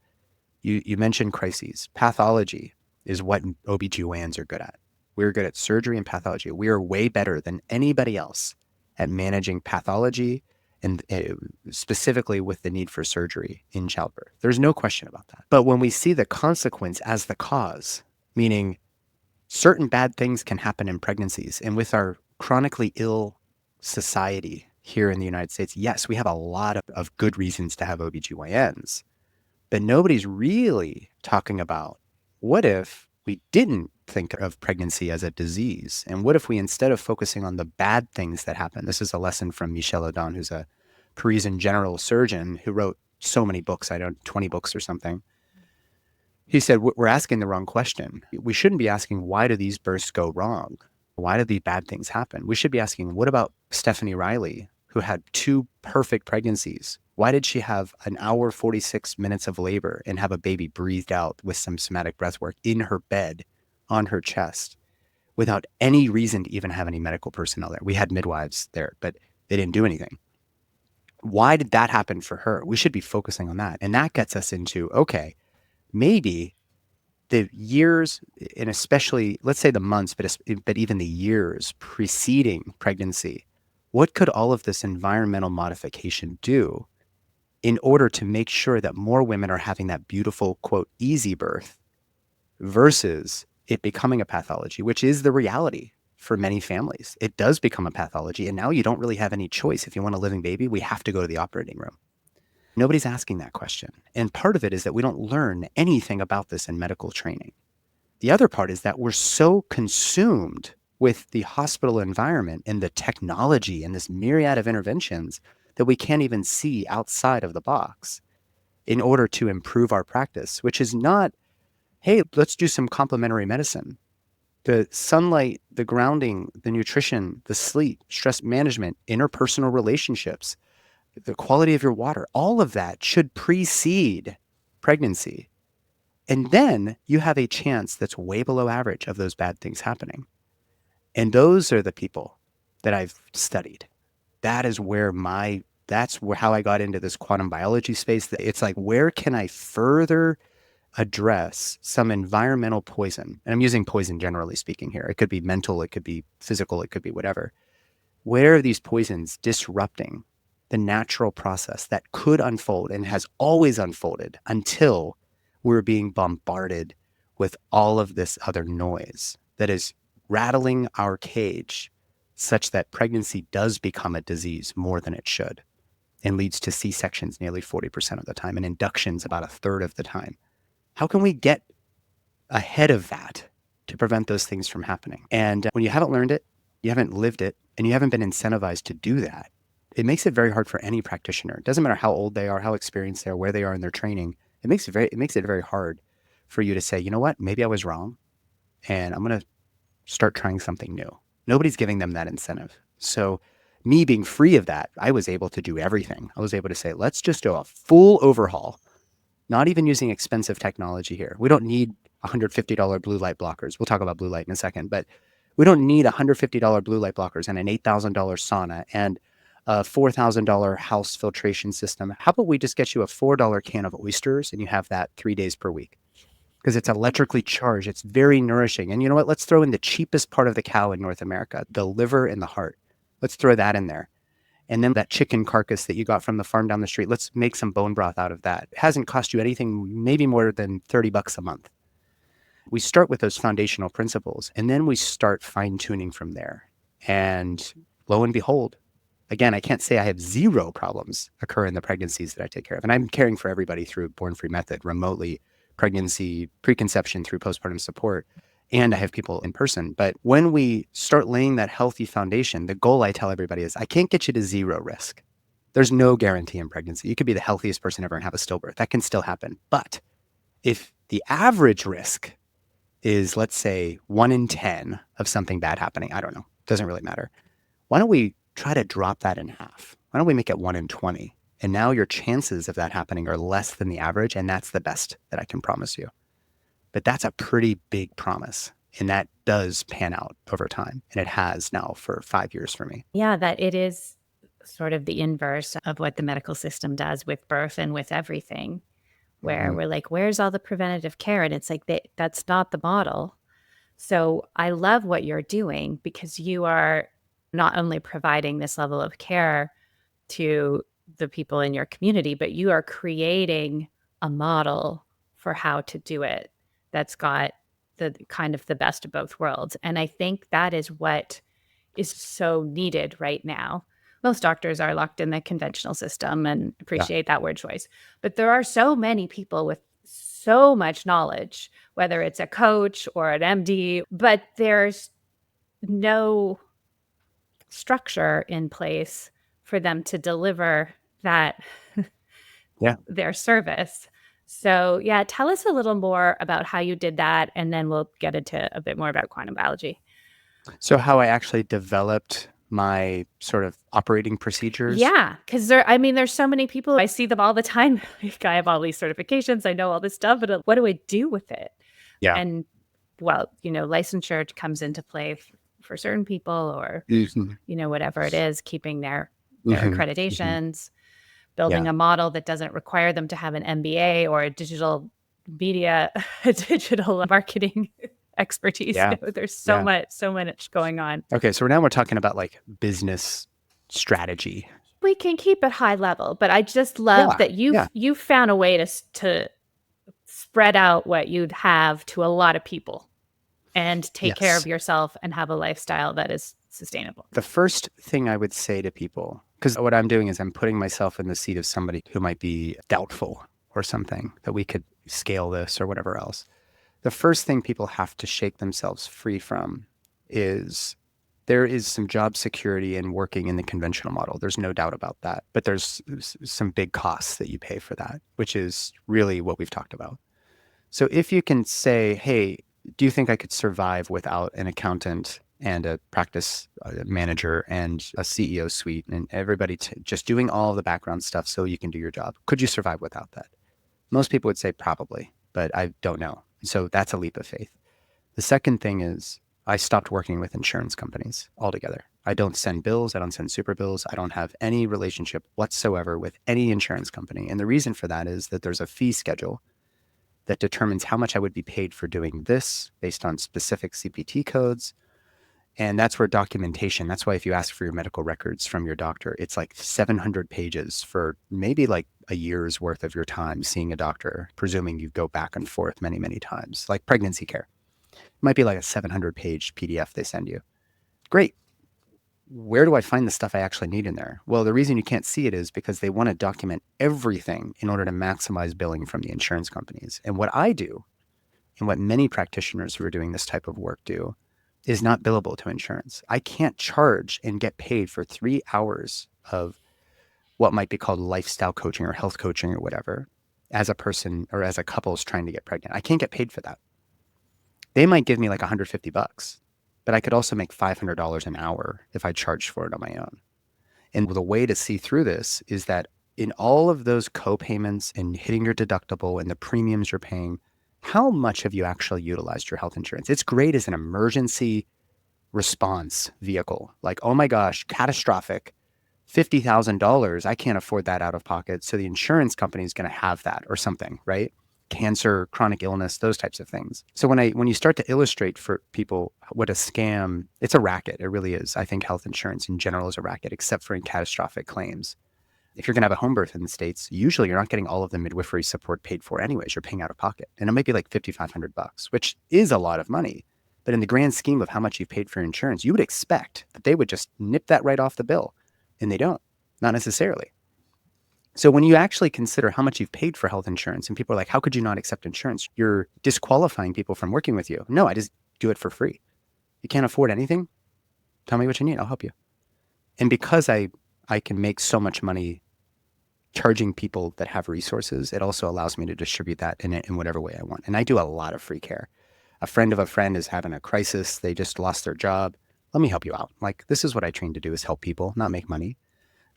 you mentioned crises. Pathology is what OB-GYNs are good at. We're good at surgery and pathology. We are way better than anybody else at managing pathology and specifically with the need for surgery in childbirth. There's no question about that. But when we see the consequence as the cause, meaning certain bad things can happen in pregnancies, and with our chronically ill society here in the United States, yes, we have a lot of good reasons to have OB-GYNs, but nobody's really talking about what if we didn't think of pregnancy as a disease? And what if we, instead of focusing on the bad things that happen, this is a lesson from Michel Audin, who's a Parisian general surgeon who wrote so many books, 20 books or something. He said, we're asking the wrong question. We shouldn't be asking, why do these births go wrong? Why do these bad things happen? We should be asking, what about Stephanie Riley, who had 2 perfect pregnancies? Why did she have an hour, 46 minutes of labor and have a baby breathed out with some somatic breath work in her bed on her chest without any reason to even have any medical personnel there? We had midwives there, but they didn't do anything. Why did that happen for her? We should be focusing on that. And that gets us into, okay, maybe the years, and especially, let's say the months, but even the years preceding pregnancy, what could all of this environmental modification do in order to make sure that more women are having that beautiful, quote, easy birth versus it becoming a pathology, which is the reality for many families. It does become a pathology, and now you don't really have any choice. If you want a living baby, we have to go to the operating room. Nobody's asking that question. And part of it is that we don't learn anything about this in medical training. The other part is that we're so consumed with the hospital environment and the technology and this myriad of interventions that we can't even see outside of the box in order to improve our practice, which is not, hey, let's do some complementary medicine. The sunlight, the grounding, the nutrition, the sleep, stress management, interpersonal relationships, the quality of your water, all of that should precede pregnancy. And then you have a chance that's way below average of those bad things happening. And those are the people that I've studied. That is where how I got into this quantum biology space. It's like, where can I further address some environmental poison? And I'm using poison generally speaking here. It could be mental, it could be physical, it could be whatever. Where are these poisons disrupting the natural process that could unfold and has always unfolded until we're being bombarded with all of this other noise that is rattling our cage such that pregnancy does become a disease more than it should and leads to C-sections nearly 40% of the time and inductions about a third of the time. How can we get ahead of that to prevent those things from happening? And when you haven't learned it, you haven't lived it, and you haven't been incentivized to do that, it makes it very hard for any practitioner. It doesn't matter how old they are, how experienced they are, where they are in their training. It makes it very hard for you to say, you know what, maybe I was wrong, and I'm going to start trying something new. Nobody's giving them that incentive. So me being free of that, I was able to do everything. I was able to say, let's just do a full overhaul, not even using expensive technology here. We don't need $150 blue light blockers. We'll talk about blue light in a second, but we don't need $150 blue light blockers and an $8,000 sauna and a $4,000 house filtration system. How about we just get you a $4 can of oysters and you have that 3 days per week? Because it's electrically charged. It's very nourishing. And you know what? Let's throw in the cheapest part of the cow in North America, the liver and the heart. Let's throw that in there. And then that chicken carcass that you got from the farm down the street, let's make some bone broth out of that. It hasn't cost you anything, maybe more than $30 a month. We start with those foundational principles, and then we start fine-tuning from there. And lo and behold, again, I can't say I have zero problems occur in the pregnancies that I take care of. And I'm caring for everybody through Born Free Method, remotely, pregnancy, preconception through postpartum support. And I have people in person. But when we start laying that healthy foundation, the goal I tell everybody is I can't get you to zero risk. There's no guarantee in pregnancy. You could be the healthiest person ever and have a stillbirth. That can still happen. But if the average risk is, let's say, 1 in 10 of something bad happening, I don't know, doesn't really matter. Why don't we try to drop that in half? Why don't we make it 1 in 20? And now your chances of that happening are less than the average, and that's the best that I can promise you. But that's a pretty big promise, and that does pan out over time, and it has now for 5 years for me. Yeah, that it is sort of the inverse of what the medical system does with birth and with everything, where we're like, where's all the preventative care? And it's like, that's not the model. So I love what you're doing because you are not only providing this level of care to the people in your community, but you are creating a model for how to do it that's got the kind of the best of both worlds. And I think that is what is so needed right now. Most doctors are locked in the conventional system and appreciate that word choice. But there are so many people with so much knowledge, whether it's a coach or an MD, but there's no structure in place for them to deliver that their service. So yeah, tell us a little more about how you did that, and then we'll get into a bit more about quantum biology. So how I actually developed my sort of operating procedures. Yeah, because there's so many people. I see them all the time. Like, I have all these certifications. I know all this stuff, but what do I do with it? Yeah. And well, licensure comes into play for certain people, or whatever it is, keeping their accreditations, building a model that doesn't require them to have an MBA or a digital media, digital marketing expertise. Yeah. There's so much going on. Okay, so now we're talking about like business strategy. We can keep it high level, but I just love that you found a way to spread out what you'd have to a lot of people and take care of yourself and have a lifestyle that is sustainable. The first thing I would say to people, because what I'm doing is I'm putting myself in the seat of somebody who might be doubtful or something that we could scale this or whatever else. The first thing people have to shake themselves free from is there is some job security in working in the conventional model. There's no doubt about that. But there's some big costs that you pay for that, which is really what we've talked about. So if you can say, hey, do you think I could survive without an accountant and a practice manager and a CEO suite and everybody just doing all the background stuff so you can do your job? Could you survive without that? Most people would say probably, but I don't know. So that's a leap of faith. The second thing is I stopped working with insurance companies altogether. I don't send bills. I don't send super bills. I don't have any relationship whatsoever with any insurance company. And the reason for that is that there's a fee schedule that determines how much I would be paid for doing this based on specific CPT codes. And that's where documentation, that's why if you ask for your medical records from your doctor, it's like 700 pages for maybe like a year's worth of your time seeing a doctor, presuming you go back and forth many, many times, like pregnancy care. It might be like a 700-page PDF they send you. Great. Where do I find the stuff I actually need in there? Well, the reason you can't see it is because they want to document everything in order to maximize billing from the insurance companies. And what I do, and what many practitioners who are doing this type of work do, is not billable to insurance. I can't charge and get paid for 3 hours of what might be called lifestyle coaching or health coaching or whatever as a person or as a couple is trying to get pregnant. I can't get paid for that. They might give me like $150, but I could also make $500 an hour if I charged for it on my own. And the way to see through this is that in all of those co-payments and hitting your deductible and the premiums you're paying, how much have you actually utilized your health insurance? It's great as an emergency response vehicle. Like, oh my gosh, catastrophic, $50,000. I can't afford that out of pocket. So the insurance company is going to have that or something, right? Cancer, chronic illness, those types of things. So when you start to illustrate for people what a scam, it's a racket. It really is. I think health insurance in general is a racket, except for in catastrophic claims. If you're going to have a home birth in the States, usually you're not getting all of the midwifery support paid for anyways. You're paying out of pocket. And it might be like $5,500, which is a lot of money. But in the grand scheme of how much you've paid for insurance, you would expect that they would just nip that right off the bill. And they don't, not necessarily. So when you actually consider how much you've paid for health insurance and people are like, how could you not accept insurance? You're disqualifying people from working with you. No, I just do it for free. You can't afford anything? Tell me what you need. I'll help you. And because I can make so much money charging people that have resources, it also allows me to distribute that in whatever way I want. And I do a lot of free care. A friend of a friend is having a crisis. They just lost their job. Let me help you out. Like, this is what I train to do, is help people, not make money.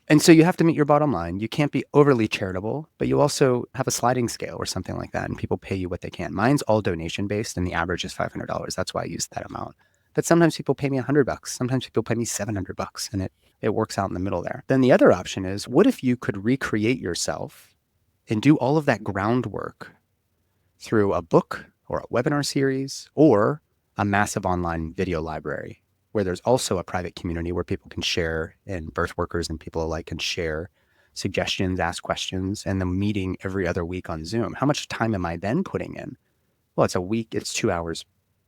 And so you have to meet your bottom line. You can't be overly charitable, but you also have a sliding scale or something like that. And people pay you what they can. Mine's all donation based and the average is $500. That's why I use that amount. But sometimes people pay me $100. Sometimes people pay me $700 and it works out in the middle there. Then the other option is, what if you could recreate yourself and do all of that groundwork through a book or a webinar series or a massive online video library where there's also a private community where people can share, and birth workers and people alike can share suggestions, ask questions, and the meeting every other week on Zoom. How much time am I then putting in? Well, it's a week, it's 2 hours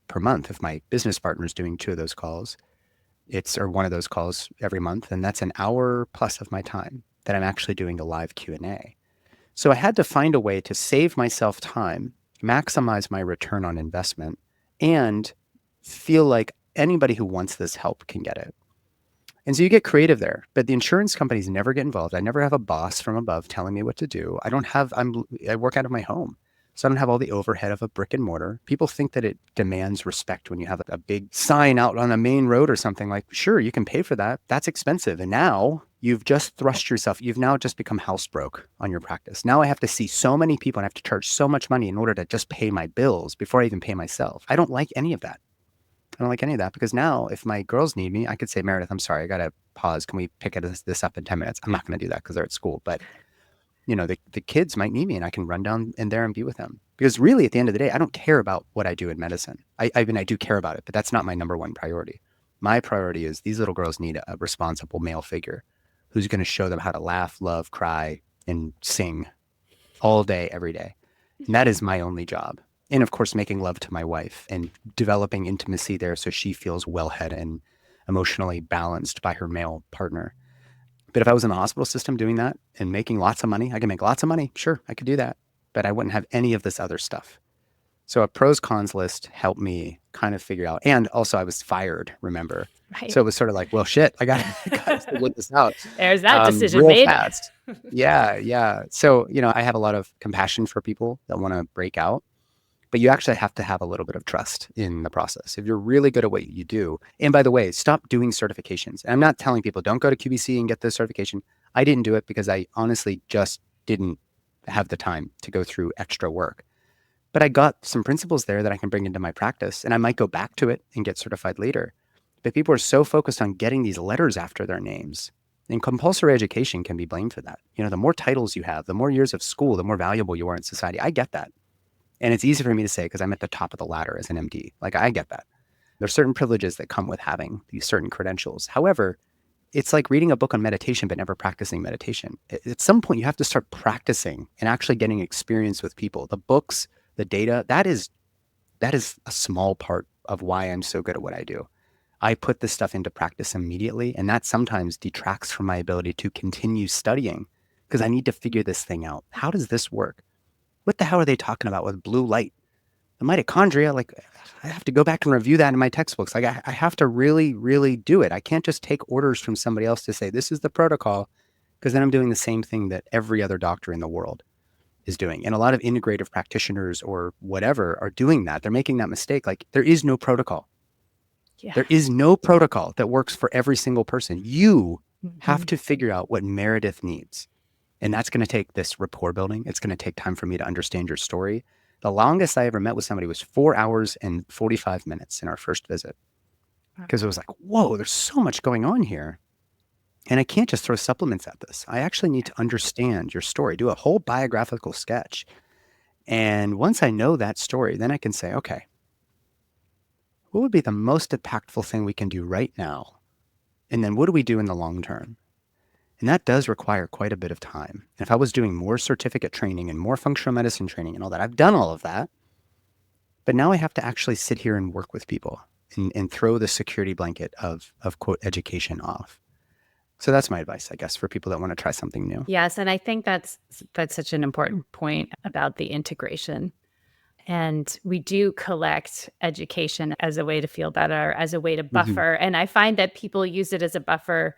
per month. If my business partner is doing 2 of those calls, or one of those calls every month, and that's an hour plus of my time that I'm actually doing the live Q&A. So I had to find a way to save myself time, maximize my return on investment, and feel like anybody who wants this help can get it. And so you get creative there, but the insurance companies never get involved. I never have a boss from above telling me what to do. I work out of my home. So I don't have all the overhead of a brick and mortar. People think that it demands respect when you have a big sign out on a main road or something. Like, sure, you can pay for that. That's expensive. And now you've just thrust yourself. You've now just become house broke on your practice. Now I have to see so many people and I have to charge so much money in order to just pay my bills before I even pay myself. I don't like any of that. I don't like any of that, because now if my girls need me, I could say, Meredith, I'm sorry, I got to pause. Can we pick this up in 10 minutes? I'm not going to do that because they're at school. But the kids might need me and I can run down in there and be with them. Because really, at the end of the day, I don't care about what I do in medicine. I mean, I do care about it, but that's not my number one priority. My priority is these little girls need a responsible male figure who's going to show them how to laugh, love, cry, and sing all day, every day. And that is my only job. And of course, making love to my wife and developing intimacy there so she feels well-head and emotionally balanced by her male partner. But if I was in the hospital system doing that and making lots of money, I can make lots of money. Sure, I could do that. But I wouldn't have any of this other stuff. So a pros cons list helped me kind of figure out. And also I was fired, remember? Right. So it was sort of like, well, shit, I got to look this out. There's that decision real made. Fast. Yeah. So, I have a lot of compassion for people that want to break out. But you actually have to have a little bit of trust in the process. If you're really good at what you do, and by the way, stop doing certifications. And I'm not telling people don't go to QBC and get this certification. I didn't do it because I honestly just didn't have the time to go through extra work. But I got some principles there that I can bring into my practice, and I might go back to it and get certified later. But people are so focused on getting these letters after their names. And compulsory education can be blamed for that. The more titles you have, the more years of school, the more valuable you are in society. I get that. And it's easy for me to say because I'm at the top of the ladder as an MD. Like, I get that. There's certain privileges that come with having these certain credentials. However, it's like reading a book on meditation, but never practicing meditation. At some point, you have to start practicing and actually getting experience with people. The books, the data, that is a small part of why I'm so good at what I do. I put this stuff into practice immediately, and that sometimes detracts from my ability to continue studying because I need to figure this thing out. How does this work? What the hell are they talking about with blue light? The mitochondria, like I have to go back and review that in my textbooks. Like I have to really, really do it. I can't just take orders from somebody else to say, this is the protocol, because then I'm doing the same thing that every other doctor in the world is doing. And a lot of integrative practitioners or whatever are doing that. They're making that mistake. Like there is no protocol. Yeah. There is no protocol that works for every single person. You have Mhm. to figure out what Meredith needs. And that's going to take this rapport building. It's going to take time for me to understand your story. The longest I ever met with somebody was 4 hours and 45 minutes in our first visit. Wow. Because it was like, whoa, there's so much going on here. And I can't just throw supplements at this. I actually need to understand your story, do a whole biographical sketch. And once I know that story, then I can say, okay, what would be the most impactful thing we can do right now? And then what do we do in the long term? And that does require quite a bit of time. And if I was doing more certificate training and more functional medicine training and all that, I've done all of that. But now I have to actually sit here and work with people and throw the security blanket of quote education off. So that's my advice, I guess, for people that want to try something new. Yes, and I think that's such an important point about the integration. And we do collect education as a way to feel better, as a way to buffer. And I find that people use it as a buffer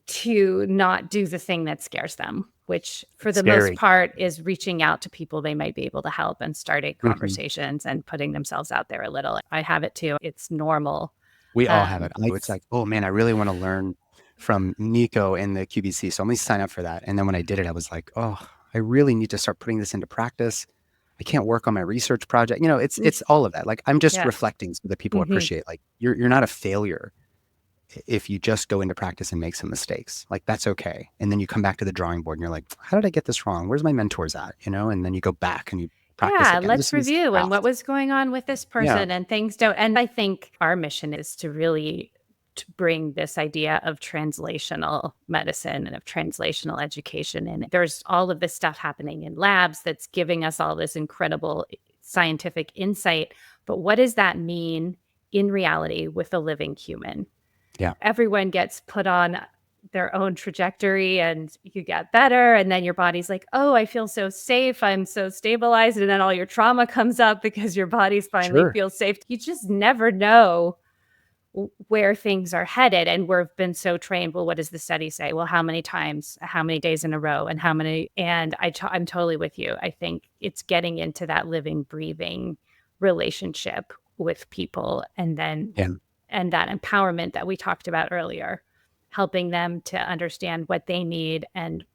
to not do the thing that scares them, which for the most part is reaching out to people they might be able to help and starting conversations and putting themselves out there a little. I have it too. It's normal. We all have it. It's like, oh man, I really want to learn from Nico in the QBC. So let me sign up for that. And then when I did it, I was like, oh, I really need to start putting this into practice. I can't work on my research project. You know, it's all of that. Like I'm just reflecting so that people appreciate, like you're not a failure if you just go into practice and make some mistakes. Like that's okay. And then you come back to the drawing board and you're like, how did I get this wrong? Where's my mentors at? You know, and then you go back and you practice again. Let's review and what was going on with this person and things don't. And I think our mission is to really to bring this idea of translational medicine and of translational education. And there's all of this stuff happening in labs that's giving us all this incredible scientific insight. But what does that mean in reality with a living human? Yeah. Everyone gets put on their own trajectory and you get better. And then your body's like, oh, I feel so safe. I'm so stabilized. And then all your trauma comes up because your body's finally feels safe. You just never know where things are headed. And we've been so trained. Well, what does the study say? Well, how many times, how many days in a row, and how many? And I'm totally with you. I think it's getting into that living, breathing relationship with people. And then, and that empowerment that we talked about earlier, helping them to understand what they need and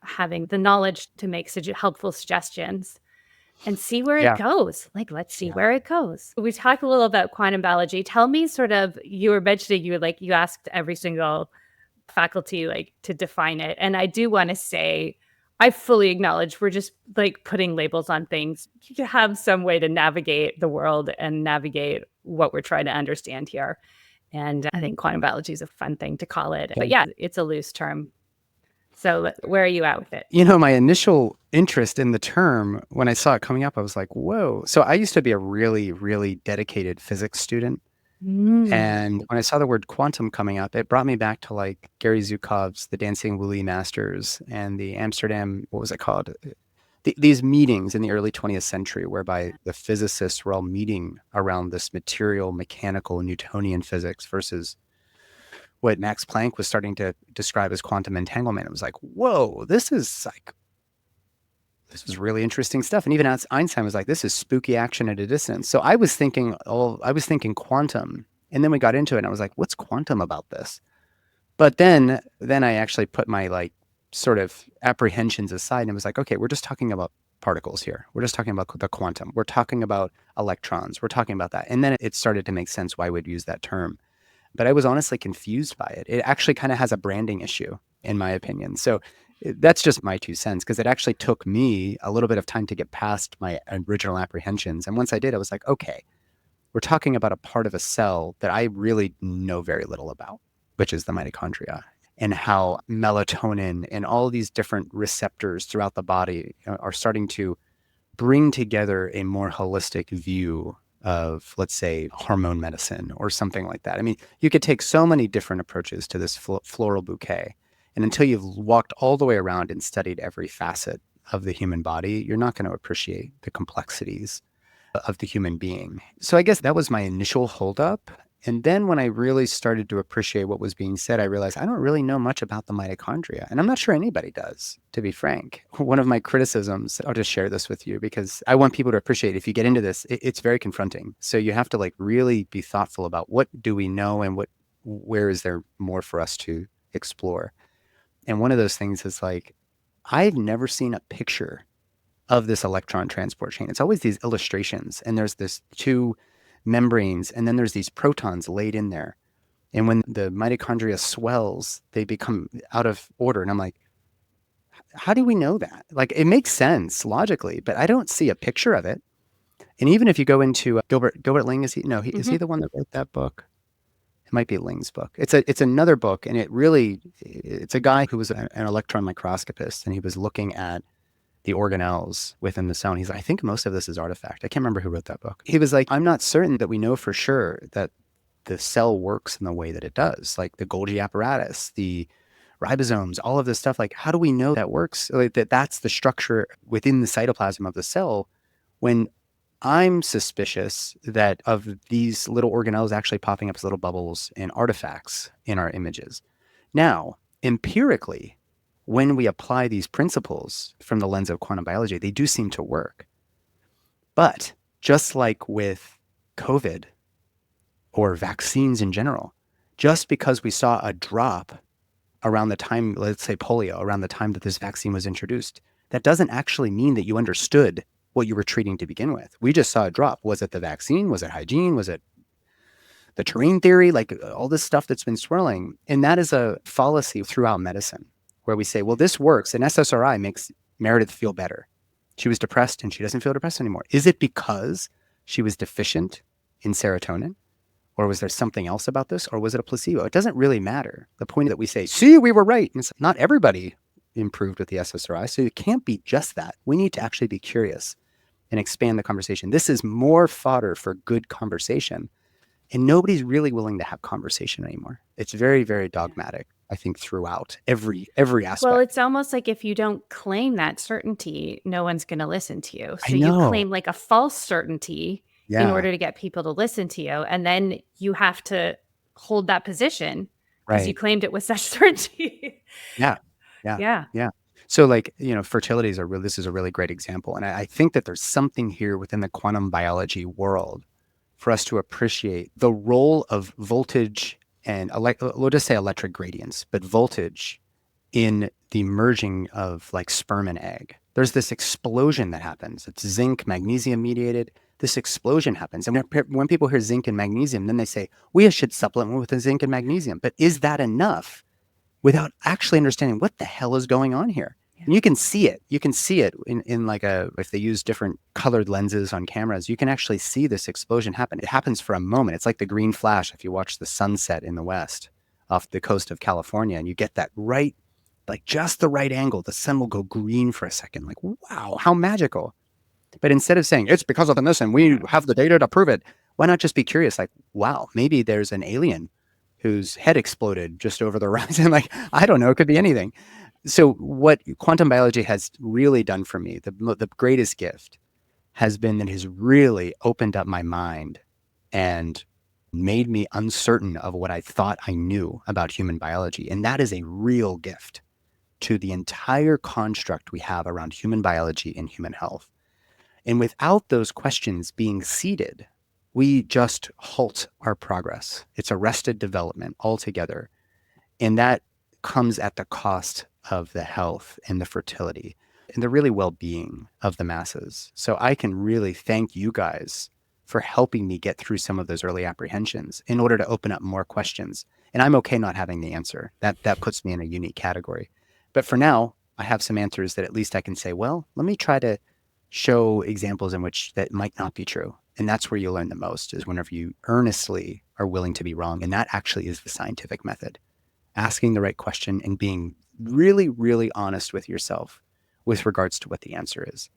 having the knowledge to make helpful suggestions and see where it goes. Like, let's see where it goes. We talked a little about quantum biology. Tell me sort of, you were mentioning, you asked every single faculty, like, to define it. And I do want to say, I fully acknowledge we're just like putting labels on things. You have some way to navigate the world and navigate what we're trying to understand here. And I think quantum biology is a fun thing to call it. But yeah, it's a loose term. So where are you at with it? You know, my initial interest in the term, when I saw it coming up, I was like, whoa. So I used to be a really, really dedicated physics student. And when I saw the word quantum coming up, it brought me back to like Gary Zhukov's The Dancing Woolly Masters and the Amsterdam, what was it called? These meetings in the early 20th century, whereby the physicists were all meeting around this material, mechanical, Newtonian physics versus what Max Planck was starting to describe as quantum entanglement. It was like, whoa, this is really interesting stuff. And even as Einstein was like, this is spooky action at a distance. So I was thinking quantum. And then we got into it and I was like, what's quantum about this? But then I actually put my like sort of apprehensions aside and was like, okay, we're just talking about particles here. We're just talking about the quantum. We're talking about electrons. We're talking about that. And then it started to make sense why we'd use that term. But I was honestly confused by it. It actually kind of has a branding issue, in my opinion. So that's just my 2 cents, because it actually took me a little bit of time to get past my original apprehensions. And once I did, I was like, okay, we're talking about a part of a cell that I really know very little about, which is the mitochondria, and how melatonin and all these different receptors throughout the body are starting to bring together a more holistic view of, let's say, hormone medicine or something like that. I mean, you could take so many different approaches to this floral bouquet. And until you've walked all the way around and studied every facet of the human body, you're not going to appreciate the complexities of the human being. So I guess that was my initial holdup. And then when I really started to appreciate what was being said, I realized I don't really know much about the mitochondria. And I'm not sure anybody does, to be frank. One of my criticisms, I'll just share this with you because I want people to appreciate if you get into this, it's very confronting. So you have to like really be thoughtful about what do we know and where is there more for us to explore. And one of those things is like, I've never seen a picture of this electron transport chain. It's always these illustrations, and there's this two membranes, and then there's these protons laid in there. And when the mitochondria swells, they become out of order. And I'm like, how do we know that? Like, it makes sense logically, but I don't see a picture of it. And even if you go into Gilbert Ling, is he? No, is he the one that wrote that book? It might be Ling's book. It's another book, and it's a guy who was an electron microscopist, and he was looking at the organelles within the cell. And he's like, I think most of this is artifact. I can't remember who wrote that book. He was like, I'm not certain that we know for sure that the cell works in the way that it does, like the Golgi apparatus, the ribosomes, all of this stuff. Like, how do we know that works? Like that's the structure within the cytoplasm of the cell, when I'm suspicious that of these little organelles actually popping up as little bubbles and artifacts in our images. Now, empirically, when we apply these principles from the lens of quantum biology, they do seem to work. But just like with COVID or vaccines in general, just because we saw a drop around the time, let's say polio, around the time that this vaccine was introduced, that doesn't actually mean that you understood what you were treating to begin with. We just saw a drop. Was it the vaccine? Was it hygiene? Was it the terrain theory? Like all this stuff that's been swirling. And that is a fallacy throughout medicine, where we say, well, this works, and SSRI makes Meredith feel better. She was depressed and she doesn't feel depressed anymore. Is it because she was deficient in serotonin? Or was there something else about this? Or was it a placebo? It doesn't really matter. The point that we say, see, we were right. And not everybody improved with the SSRI. So it can't be just that. We need to actually be curious and expand the conversation. This is more fodder for good conversation. And nobody's really willing to have conversation anymore. It's very, very dogmatic, I think, throughout every aspect. Well, it's almost like if you don't claim that certainty, no one's going to listen to you. So I you know. claim like a false certainty in order to get people to listen to you. And then you have to hold that position because you claimed it with such certainty. Yeah. So like, fertility this is a really great example. And I think that there's something here within the quantum biology world for us to appreciate the role of voltage and we'll just say electric gradients, but voltage in the merging of like sperm and egg. There's this explosion that happens. It's zinc, magnesium mediated. This explosion happens. And when people hear zinc and magnesium, then they say, we should supplement with the zinc and magnesium. But is that enough without actually understanding what the hell is going on here? And you can see it. You can see it in like if they use different colored lenses on cameras, you can actually see this explosion happen. It happens for a moment. It's like the green flash if you watch the sunset in the west off the coast of California, and you get that right, like just the right angle. The sun will go green for a second. Like, wow, how magical. But instead of saying it's because of this and we have the data to prove it, why not just be curious? Like, wow, maybe there's an alien whose head exploded just over the horizon. Like, I don't know, it could be anything. So what quantum biology has really done for me, the greatest gift, has been that it has really opened up my mind and made me uncertain of what I thought I knew about human biology. And that is a real gift to the entire construct we have around human biology and human health. And without those questions being seeded, we just halt our progress. It's arrested development altogether. And that comes at the cost of the health and the fertility and the really well-being of the masses. So I can really thank you guys for helping me get through some of those early apprehensions in order to open up more questions. And I'm okay not having the answer. That puts me in a unique category. But for now, I have some answers that at least I can say, well, let me try to show examples in which that might not be true. And that's where you learn the most, is whenever you earnestly are willing to be wrong. And that actually is the scientific method. Asking the right question and being really, really honest with yourself with regards to what the answer is,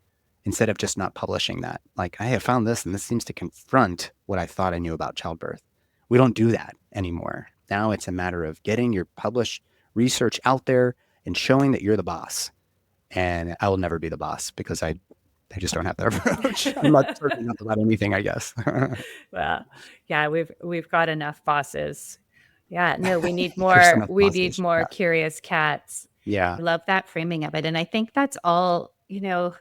instead of just not publishing that. Like, I have found this and this seems to confront what I thought I knew about childbirth. We don't do that anymore. Now it's a matter of getting your published research out there and showing that you're the boss. And I will never be the boss because I just don't have that approach. I'm not certain enough about anything, I guess. Well, yeah, we've got enough bosses. Yeah, no, we need There's more enough bosses. Yeah. curious cats. Yeah. I love that framing of it. And I think that's all, the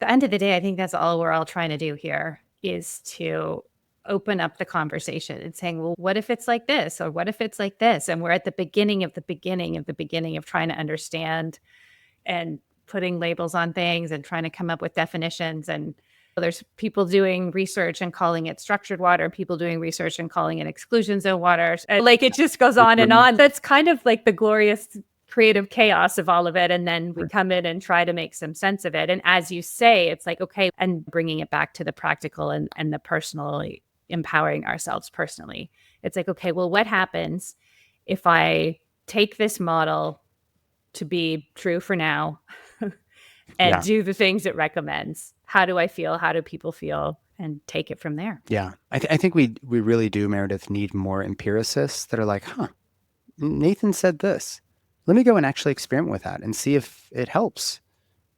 end of the day, I think that's all we're all trying to do here, is to open up the conversation and saying, well, what if it's like this? Or what if it's like this? And we're at the beginning of the beginning of the beginning of trying to understand and putting labels on things and trying to come up with definitions. And there's people doing research and calling it structured water, people doing research and calling it exclusion zone water. And like, it just goes on and on. That's kind of like the glorious creative chaos of all of it. And then we come in and try to make some sense of it. And as you say, it's like, okay, and bringing it back to the practical and the personally empowering ourselves personally. It's like, okay, well, what happens if I take this model to be true for now and do the things it recommends? How do I feel? How do people feel? And take it from there. Yeah. I think we really do, Meredith, need more empiricists that are like, Nathan said this. Let me go and actually experiment with that and see if it helps.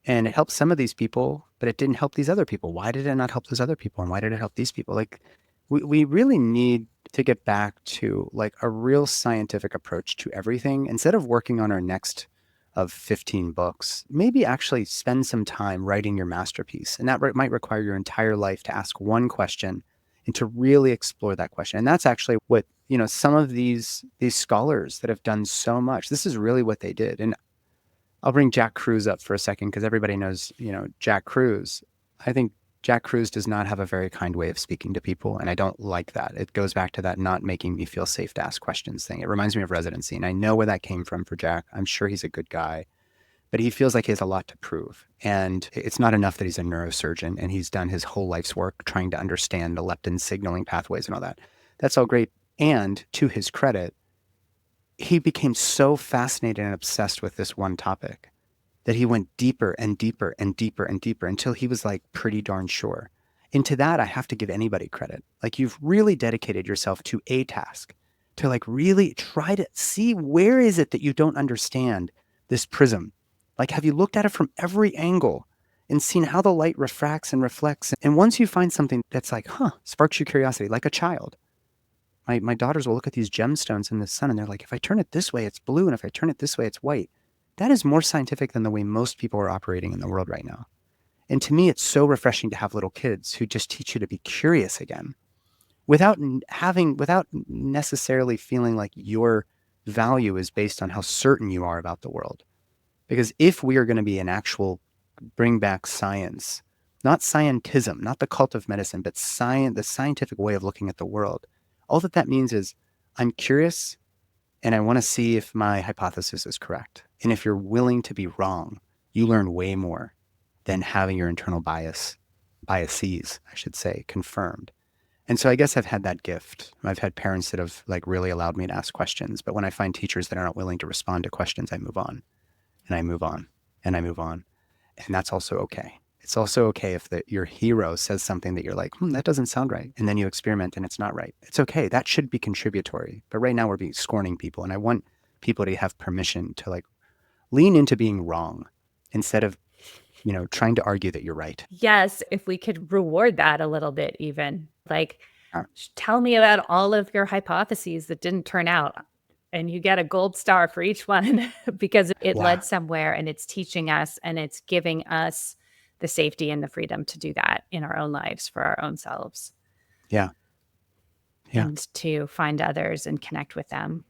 And it helps some of these people, but it didn't help these other people. Why did it not help those other people? And why did it help these people? Like, we really need to get back to like a real scientific approach to everything. Instead of working on our next of 15 books, maybe actually spend some time writing your masterpiece. And that might require your entire life to ask one question and to really explore that question. And that's actually what, some of these scholars that have done so much, this is really what they did. And I'll bring Jack Kruse up for a second because everybody knows, Jack Kruse. I think Jack Kruse does not have a very kind way of speaking to people, and I don't like that. It goes back to that not making me feel safe to ask questions thing. It reminds me of residency, and I know where that came from for Jack. I'm sure he's a good guy, but he feels like he has a lot to prove. And it's not enough that he's a neurosurgeon and he's done his whole life's work trying to understand the leptin signaling pathways and all that. That's all great. And to his credit, he became so fascinated and obsessed with this one topic that he went deeper and deeper and deeper and deeper until he was like pretty darn sure. And to that, I have to give anybody credit. Like, you've really dedicated yourself to a task, to like really try to see where is it that you don't understand this prism. Like, have you looked at it from every angle and seen how the light refracts and reflects? And once you find something that's like, sparks your curiosity, like a child. My daughters will look at these gemstones in the sun and they're like, if I turn it this way, it's blue. And if I turn it this way, it's white. That is more scientific than the way most people are operating in the world right now. And to me, it's so refreshing to have little kids who just teach you to be curious again without necessarily feeling like your value is based on how certain you are about the world. Because if we are going to be an actual bring back science, not scientism, not the cult of medicine, but the scientific way of looking at the world, all that means is I'm curious and I want to see if my hypothesis is correct. And if you're willing to be wrong, you learn way more than having your internal biases, I should say, confirmed. And so I guess I've had that gift. I've had parents that have like really allowed me to ask questions. But when I find teachers that are not willing to respond to questions, I move on and I move on and I move on. And that's also okay. It's also okay if your hero says something that you're like, that doesn't sound right. And then you experiment and it's not right. It's okay. That should be contributory. But right now we're scorning people. And I want people to have permission to like lean into being wrong instead of, trying to argue that you're right. Yes. If we could reward that a little bit, even like, tell me about all of your hypotheses that didn't turn out. And you get a gold star for each one because it led somewhere and it's teaching us and it's giving us the safety and the freedom to do that in our own lives for our own selves. Yeah. And to find others and connect with them.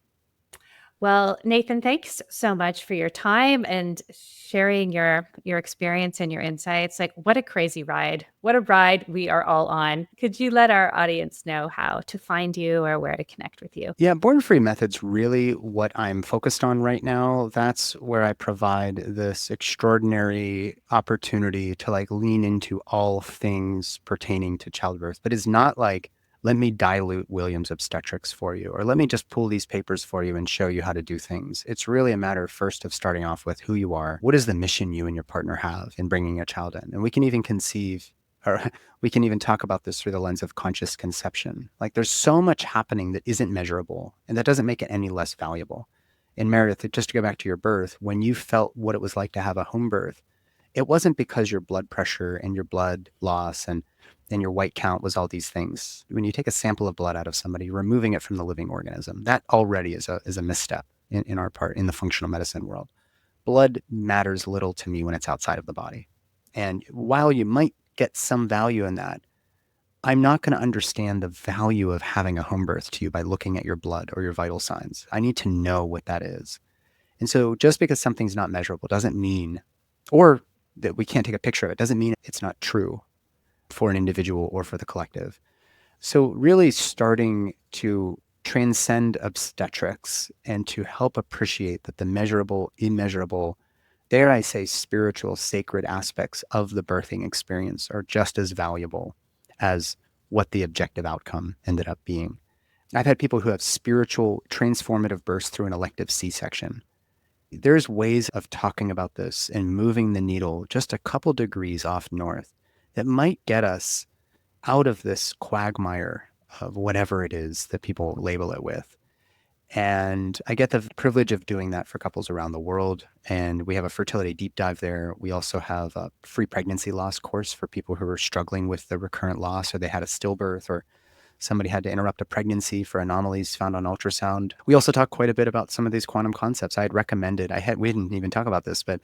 Well, Nathan, thanks so much for your time and sharing your experience and your insights. Like, what a crazy ride. What a ride we are all on. Could you let our audience know how to find you or where to connect with you? Yeah, born free method's really what I'm focused on right now. That's where I provide this extraordinary opportunity to like lean into all things pertaining to childbirth, but it's not like, let me dilute Williams obstetrics for you, or let me just pull these papers for you and show you how to do things. It's really a matter first of starting off with who you are. What is the mission you and your partner have in bringing a child in? And we can even conceive or we can even talk about this through the lens of conscious conception. Like there's so much happening that isn't measurable, and that doesn't make it any less valuable. And Meredith, just to go back to your birth, when you felt what it was like to have a home birth, it wasn't because your blood pressure and your blood loss and your white count was all these things. When you take a sample of blood out of somebody, you're removing it from the living organism. That already is a misstep in our part in the functional medicine world. Blood matters little to me when it's outside of the body. And while you might get some value in that, I'm not going to understand the value of having a home birth to you by looking at your blood or your vital signs. I need to know what that is. And so just because something's not measurable doesn't mean, or that we can't take a picture of it, doesn't mean it's not true for an individual or for the collective. So really starting to transcend obstetrics and to help appreciate that the measurable, immeasurable, dare I say, spiritual, sacred aspects of the birthing experience are just as valuable as what the objective outcome ended up being. I've had people who have spiritual transformative births through an elective C-section. There's ways of talking about this and moving the needle just a couple degrees off north that might get us out of this quagmire of whatever it is that people label it with. And I get the privilege of doing that for couples around the world. And we have a fertility deep dive there. We also have a free pregnancy loss course for people who are struggling with the recurrent loss, or they had a stillbirth, or somebody had to interrupt a pregnancy for anomalies found on ultrasound. We also talk quite a bit about some of these quantum concepts. I had recommended, we didn't even talk about this, but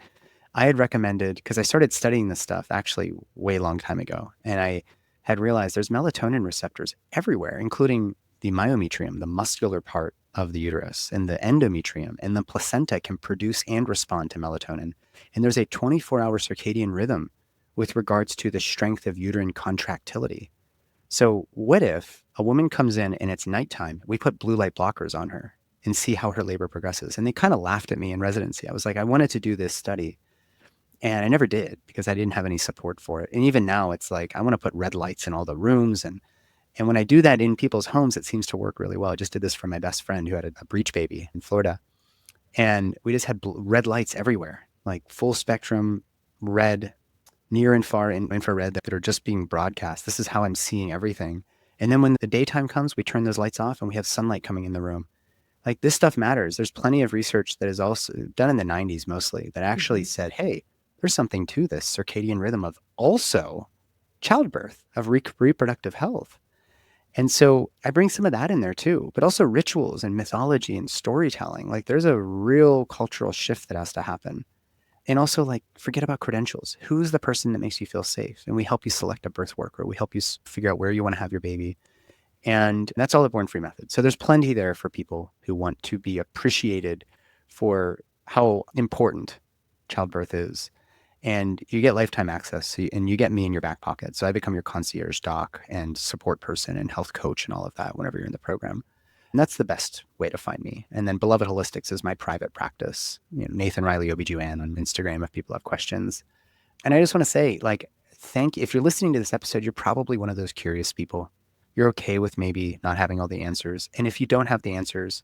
I had recommended, because I started studying this stuff actually way long time ago. And I had realized there's melatonin receptors everywhere, including the myometrium, the muscular part of the uterus, and the endometrium, and the placenta can produce and respond to melatonin. And there's a 24-hour circadian rhythm with regards to the strength of uterine contractility. So what if a woman comes in and it's nighttime, we put blue light blockers on her and see how her labor progresses? And they kind of laughed at me in residency. I was like, I wanted to do this study, and I never did because I didn't have any support for it. And even now it's like, I want to put red lights in all the rooms, and when I do that in people's homes, it seems to work really well. I just did this for my best friend who had a breech baby in Florida. And we just had red lights everywhere, like full spectrum red, near and far infrared that are just being broadcast. This is how I'm seeing everything. And then when the daytime comes, we turn those lights off and we have sunlight coming in the room. Like this stuff matters. There's plenty of research that is also done in the 90s mostly that actually said, hey, there's something to this circadian rhythm of also childbirth, of reproductive health. And so I bring some of that in there too, but also rituals and mythology and storytelling. Like there's a real cultural shift that has to happen. And also, like, forget about credentials. Who's the person that makes you feel safe? And we help you select a birth worker. We help you figure out where you want to have your baby. And that's all the Born Free method. So there's plenty there for people who want to be appreciated for how important childbirth is. And you get lifetime access, and you get me in your back pocket. So I become your concierge doc and support person and health coach and all of that whenever you're in the program. And that's the best way to find me. And then Beloved Holistics is my private practice. Nathan Riley OB-GYN on Instagram if people have questions. And I just want to say, like, if you're listening to this episode, you're probably one of those curious people. You're okay with maybe not having all the answers. And if you don't have the answers,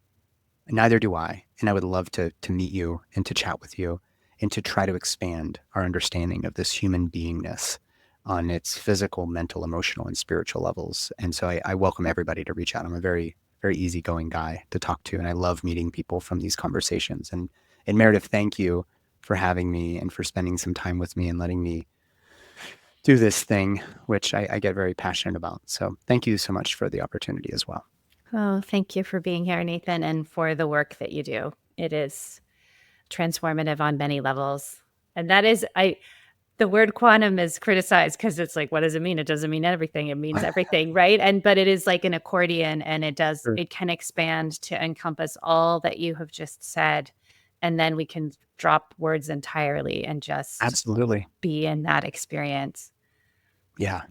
neither do I. And I would love to meet you and to chat with you and to try to expand our understanding of this human beingness on its physical, mental, emotional, and spiritual levels. And so I welcome everybody to reach out. I'm a very, very easygoing guy to talk to, and I love meeting people from these conversations. And Meredith, thank you for having me and for spending some time with me and letting me do this thing, which I get very passionate about. So thank you so much for the opportunity as well. Oh, thank you for being here, Nathan, and for the work that you do. It is transformative on many levels. And that is, The word quantum is criticized because it's like, what does it mean? It doesn't mean everything. It means everything, right? But it is like an accordion, and Sure. it can expand to encompass all that you have just said. And then we can drop words entirely and just Absolutely. be in that experience. Yeah.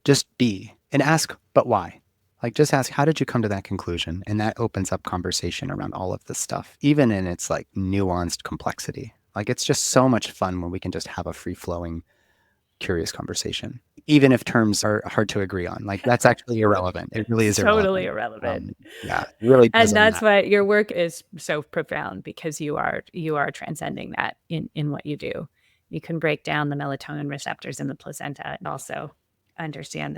Just be, and ask, but why? Like, just ask, how did you come to that conclusion? And that opens up conversation around all of this stuff, even in its like nuanced complexity. Like, it's just so much fun when we can just have a free flowing, curious conversation, even if terms are hard to agree on. Like, that's actually irrelevant. It really It's is totally irrelevant. irrelevant. Yeah, it really does And on that's that. why your work is so profound, because you are transcending that in what you do. You can break down the melatonin receptors in the placenta and also understand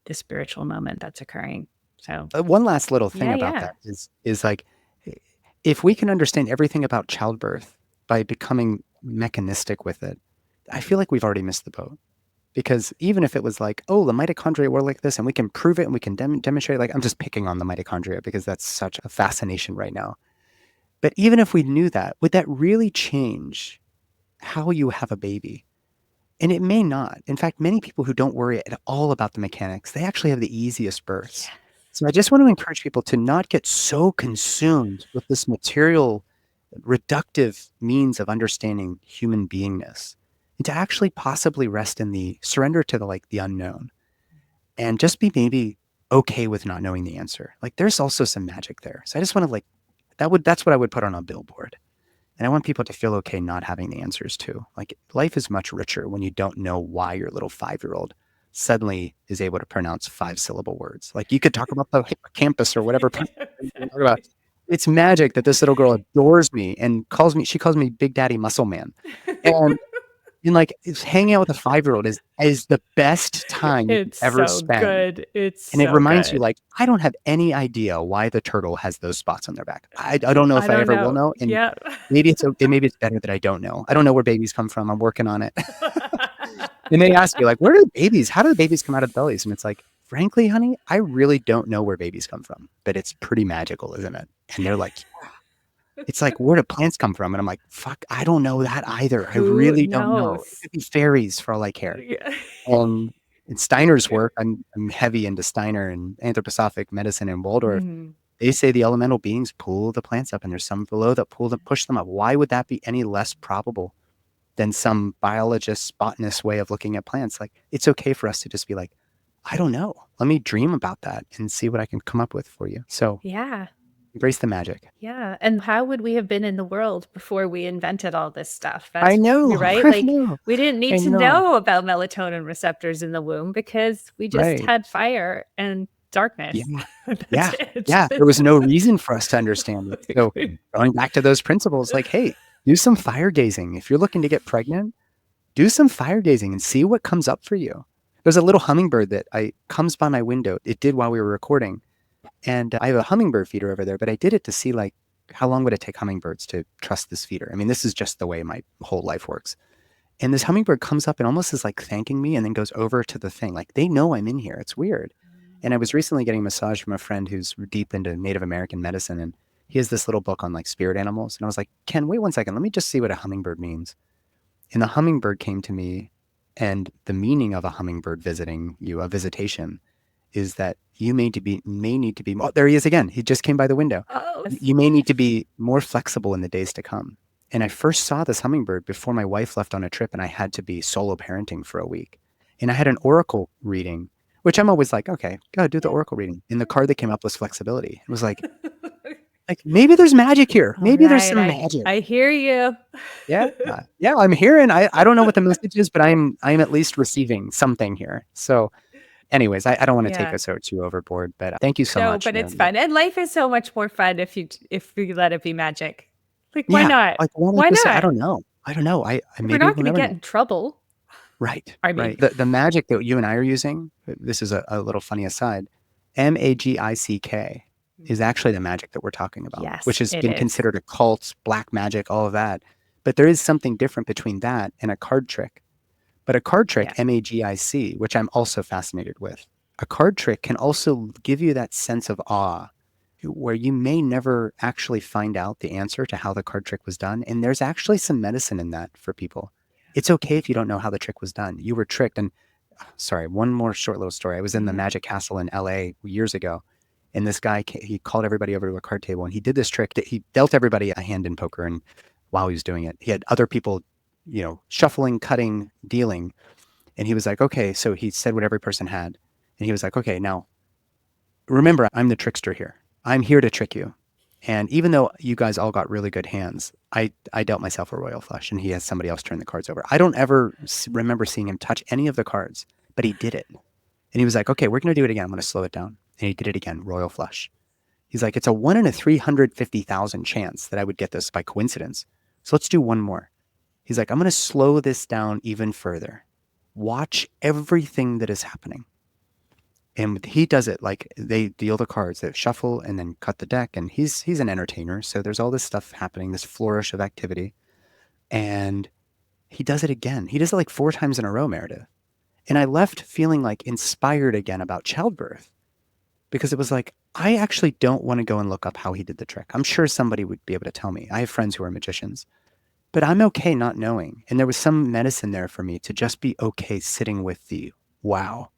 the spiritual moment that's occurring. So One last little thing yeah, about yeah. that is like, if we can understand everything about childbirth by becoming mechanistic with it, I feel like we've already missed the boat. Because even if it was like, oh, the mitochondria were like this, and we can prove it and we can demonstrate, like, I'm just picking on the mitochondria because that's such a fascination right now. But even if we knew that, would that really change how you have a baby? And it may not. In fact, many people who don't worry at all about the mechanics, they actually have the easiest births. Yeah. So I just want to encourage people to not get so consumed with this material, reductive means of understanding human beingness, and to actually possibly rest in the surrender to the unknown, and just be maybe okay with not knowing the answer. Like, there's also some magic there. So I just want to like that's what I would put on a billboard. And I want people to feel okay not having the answers too. Like, life is much richer when you don't know why your little 5-year-old suddenly is able to pronounce 5-syllable words. Like, you could talk about the hippocampus or whatever. Talk about. It's magic that this little girl adores me and she calls me Big Daddy Muscle Man. And like, it's hanging out with a 5-year-old is the best time you could It's ever so spend. good. It's And it so reminds you, good. like, I don't have any idea why the turtle has those spots on their back. I don't know I if I don't ever will know. know. And Yeah. maybe it's better that I don't know. I don't know where babies come from. I'm working on it. And they ask me, like, how do the babies come out of the bellies? And it's like, frankly, honey, I really don't know where babies come from, but it's pretty magical, isn't it? And they're like, it's like, where do plants come from? And I'm like, fuck, I don't know that either. I Who really don't know. It knows? could be fairies for all I care. Yeah. In Steiner's work, I'm heavy into Steiner and anthroposophic medicine and Waldorf. Mhm. They say the elemental beings pull the plants up, and there's some below that push them up. Why would that be any less probable than some biologist, botanist way of looking at plants? Like, it's okay for us to just be like, I don't know. Let me dream about that and see what I can come up with for you. So Yeah. embrace the magic. Yeah. And how would we have been in the world before we invented all this stuff? I That's know. right. I Like, know. we didn't need I to know. know about melatonin receptors in the womb because we just Right. had fire and darkness. Yeah. That's Yeah. it. Yeah. There was no reason for us to understand it. So going back to those principles, like, hey, do some fire gazing. If you're looking to get pregnant, do some fire gazing and see what comes up for you. There's a little hummingbird that comes by my window. It did while we were recording. And I have a hummingbird feeder over there, but I did it to see, like, how long would it take hummingbirds to trust this feeder? I mean, this is just the way my whole life works. And this hummingbird comes up and almost is like thanking me and then goes over to the thing. Like, they know I'm in here. It's weird. And I was recently getting a massage from a friend who's deep into Native American medicine. And he has this little book on like spirit animals. And I was like, Ken, wait one second. Let me just see what a hummingbird means. And the hummingbird came to me, and the meaning of a hummingbird visiting you, a visitation, is that you may need to be. Oh, there he is again. He just came by the window. Oh, You may need to be more flexible in the days to come. And I first saw this hummingbird before my wife left on a trip, and I had to be solo parenting for a week. And I had an oracle reading, which I'm always like, okay, go do the yeah. oracle reading. And the card that came up was flexibility. It was like maybe there's magic here. All Maybe there's right. some magic. I hear you. Yeah, yeah, I'm hearing. I don't know what the message is, but I'm at least receiving something here. So, anyways, I don't want to take Yeah. us too overboard, but thank you so No, much. but it's fun. And life is so much more fun if you let it be magic. Like, why Yeah, not? like, why not Why just say, I not? don't know. I don't know. I We're maybe not we'll going to never get know. in trouble. Right, I mean, right. The magic that you and I are using. This is a little funny aside. Magick is actually the magic that we're talking about, which yes, has it been is. considered occult, black magic, all of that. But there is something different between that and a card trick. But a card trick, Yeah. MAGIC, which I'm also fascinated with, a card trick can also give you that sense of awe where you may never actually find out the answer to how the card trick was done. And there's actually some medicine in that for people. It's okay if you don't know how the trick was done. You were tricked. And sorry, one more short little story. I was in the Magic Castle in LA years ago, and this guy, he called everybody over to a card table, and he did this trick that he dealt everybody a hand in poker. And while he was doing it, he had other people, shuffling, cutting, dealing. And he was like, okay, so he said what every person had. And he was like, okay, now remember, I'm the trickster here. I'm here to trick you. And even though you guys all got really good hands, I dealt myself a royal flush, and he has somebody else turn the cards over. I don't ever remember seeing him touch any of the cards, but he did it. And he was like, okay, we're going to do it again. I'm going to slow it down. And he did it again, royal flush. He's like, it's a 1 in 350,000 chance that I would get this by coincidence. So let's do one more. He's like, I'm going to slow this down even further. Watch everything that is happening. And he does it like they deal the cards, they shuffle and then cut the deck. And he's an entertainer. So there's all this stuff happening, this flourish of activity. And he does it again. He does it like 4 times in a row, Meredith. And I left feeling like inspired again about childbirth, because it was like, I actually don't want to go and look up how he did the trick. I'm sure somebody would be able to tell me. I have friends who are magicians, but I'm okay not knowing. And there was some medicine there for me to just be okay sitting with the wow.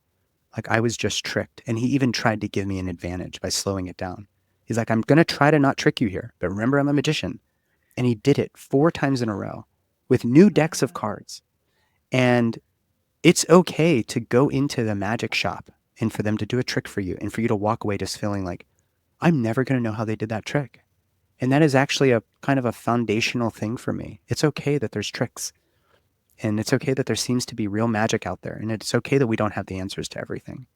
Like I was just tricked. And he even tried to give me an advantage by slowing it down. He's like, I'm going to try to not trick you here, but remember, I'm a magician. And he did it 4 times in a row with new decks of cards. And it's okay to go into the magic shop and for them to do a trick for you and for you to walk away just feeling like, I'm never going to know how they did that trick. And that is actually a kind of a foundational thing for me. It's okay that there's tricks. And it's okay that there seems to be real magic out there. And it's okay that we don't have the answers to everything.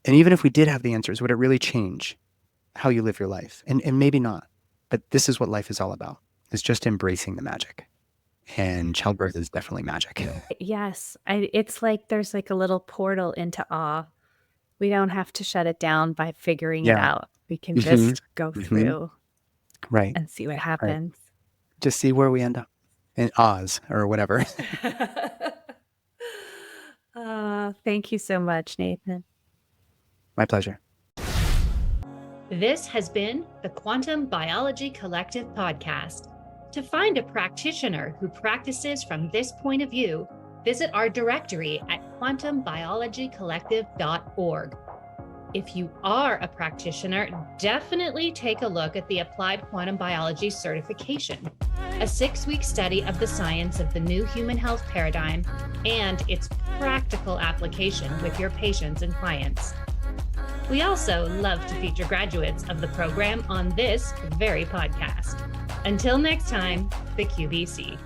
And even if we did have the answers, would it really change how you live your life? And maybe not. But this is what life is all about. It's just embracing the magic. And childbirth is definitely magic. Yes. It's like there's like a little portal into awe. We don't have to shut it down by figuring it Yeah. out. We can just go through Right. and see what happens. Just see where we end up in Oz or whatever. Thank you so much, Nathan. My pleasure. This has been the Quantum Biology Collective podcast. To find a practitioner who practices from this point of view, visit our directory at quantumbiologycollective.org. If you are a practitioner, definitely take a look at the Applied Quantum Biology Certification, a 6-week study of the science of the new human health paradigm and its practical application with your patients and clients. We also love to feature graduates of the program on this very podcast. Until next time, the QBC.